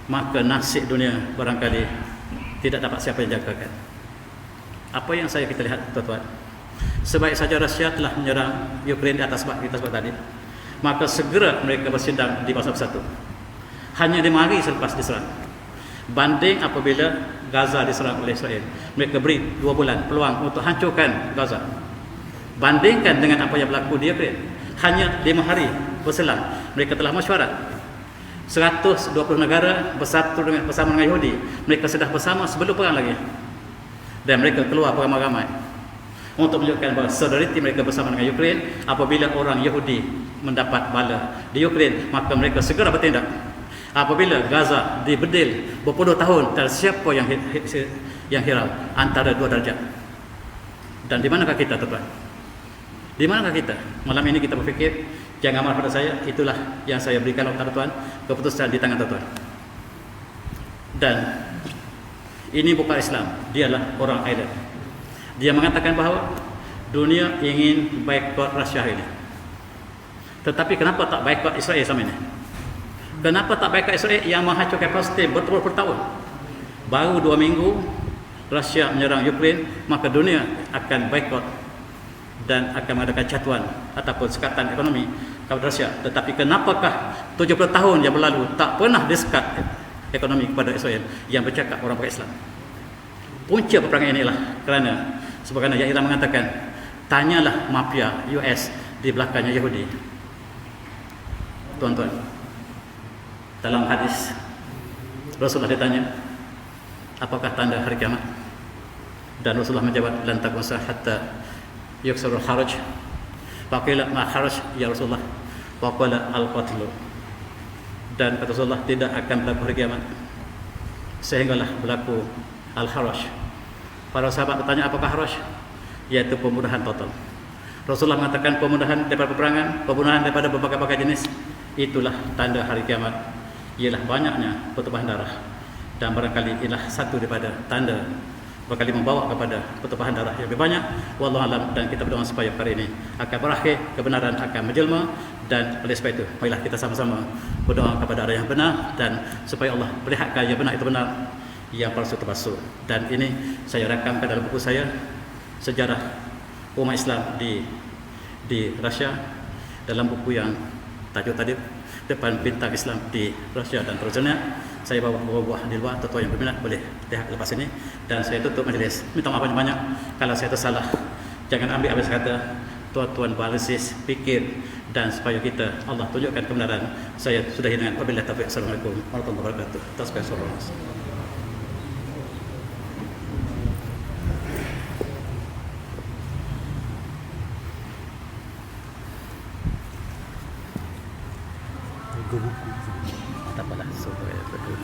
maka nasib dunia barangkali tidak dapat siapa yang jagakan. Apa yang kita lihat, tuan-tuan, sebaik saja Rusia telah menyerang Ukraine di atas kita sebut tadi, maka segera mereka bersidang di pasal 1. Hanya 5 hari selepas diserang. Banding apabila Gaza diserang oleh Israel, mereka beri 2 bulan peluang untuk hancurkan Gaza. Bandingkan dengan apa yang berlaku di Ukraine, hanya 5 hari berselang mereka telah mesyuarat. 120 negara bersatu bersama dengan Yahudi. Mereka sudah bersama sebelum perang lagi, dan mereka keluar beramai-ramai untuk menunjukkan bahawa solidariti mereka bersama dengan Ukraine. Apabila orang Yahudi mendapat bala di Ukraine, maka mereka segera bertindak. Apabila Gaza dibedil berpuluh tahun, tak siapa yang hirau antara 2 darjat. Dan di manakah kita, tuan-tuan? Di manakah kita? Malam ini kita berfikir, jangan marah pada saya, itulah yang saya berikan kepada tuan, keputusan di tangan tuan. Dan ini bukan Islam, dialah orang Ireland. Dia mengatakan bahawa dunia ingin boikot Rusia ini. Tetapi kenapa tak boikot Israel sama ini? Kenapa tak boikot Israel yang menghancurkan Palestin berpuluh-puluh tahun? Baru 2 minggu Rusia menyerang Ukraine, maka dunia akan boikot dan akan mengadakan catuan ataupun sekatan ekonomi kepada Rusia. Tetapi kenapakah 70 tahun yang berlalu tak pernah disekat ekonomi kepada Israel yang bercakap orang pakai Islam? Punca peperangan inilah kerana sebagaimana yang Iran mengatakan, tanyalah mafia US di belakangnya Yahudi. Tuan-tuan, dalam hadis Rasulullah ditanya, apakah tanda hari kiamat? Dan Rasulullah menjawab, lan takun hatta yuksarul haraj. Faqila ma haraj ya Rasulullah? Faqala al-qatlu. Dan kata Rasulullah, tidak akan berlaku hari kiamat sehinggalah berlaku al-haraj. Para sahabat bertanya, apakah haraj? Yaitu pembunuhan total. Rasulullah mengatakan pembunuhan daripada peperangan, pembunuhan daripada berbagai-bagai jenis, itulah tanda hari kiamat. Ialah banyaknya pertumpahan darah, dan barangkali ialah satu daripada tanda bakal membawa kepada pertumpahan darah yang lebih banyak. Wallahu alam. Dan kita berdoa supaya perkara ini akan berakhir, kebenaran akan menjelma, dan oleh sebab itu marilah kita sama-sama berdoa kepada arah yang benar, dan supaya Allah perlihatkan yang benar itu benar, yang palsu itu palsu. Dan ini saya rakamkan dalam buku saya, Sejarah Umat Islam di Rusia, dalam buku yang tajuk tadi, Depan Bintang Islam di Rusia dan Trojania. Saya bawa buah di luar, tuan-tuan yang berminat boleh lihat lepas ini. Dan saya tutup majlis. Minta maaf banyak kalau saya tersalah. Jangan ambil apa saya kata. Tuan-tuan beranalisis, fikir, dan supaya kita Allah tunjukkan kebenaran. Saya sudahi dengan wabillahi taufiq. Assalamualaikum warahmatullahi wabarakatuh. Tasbih. Tak apalah, so betul.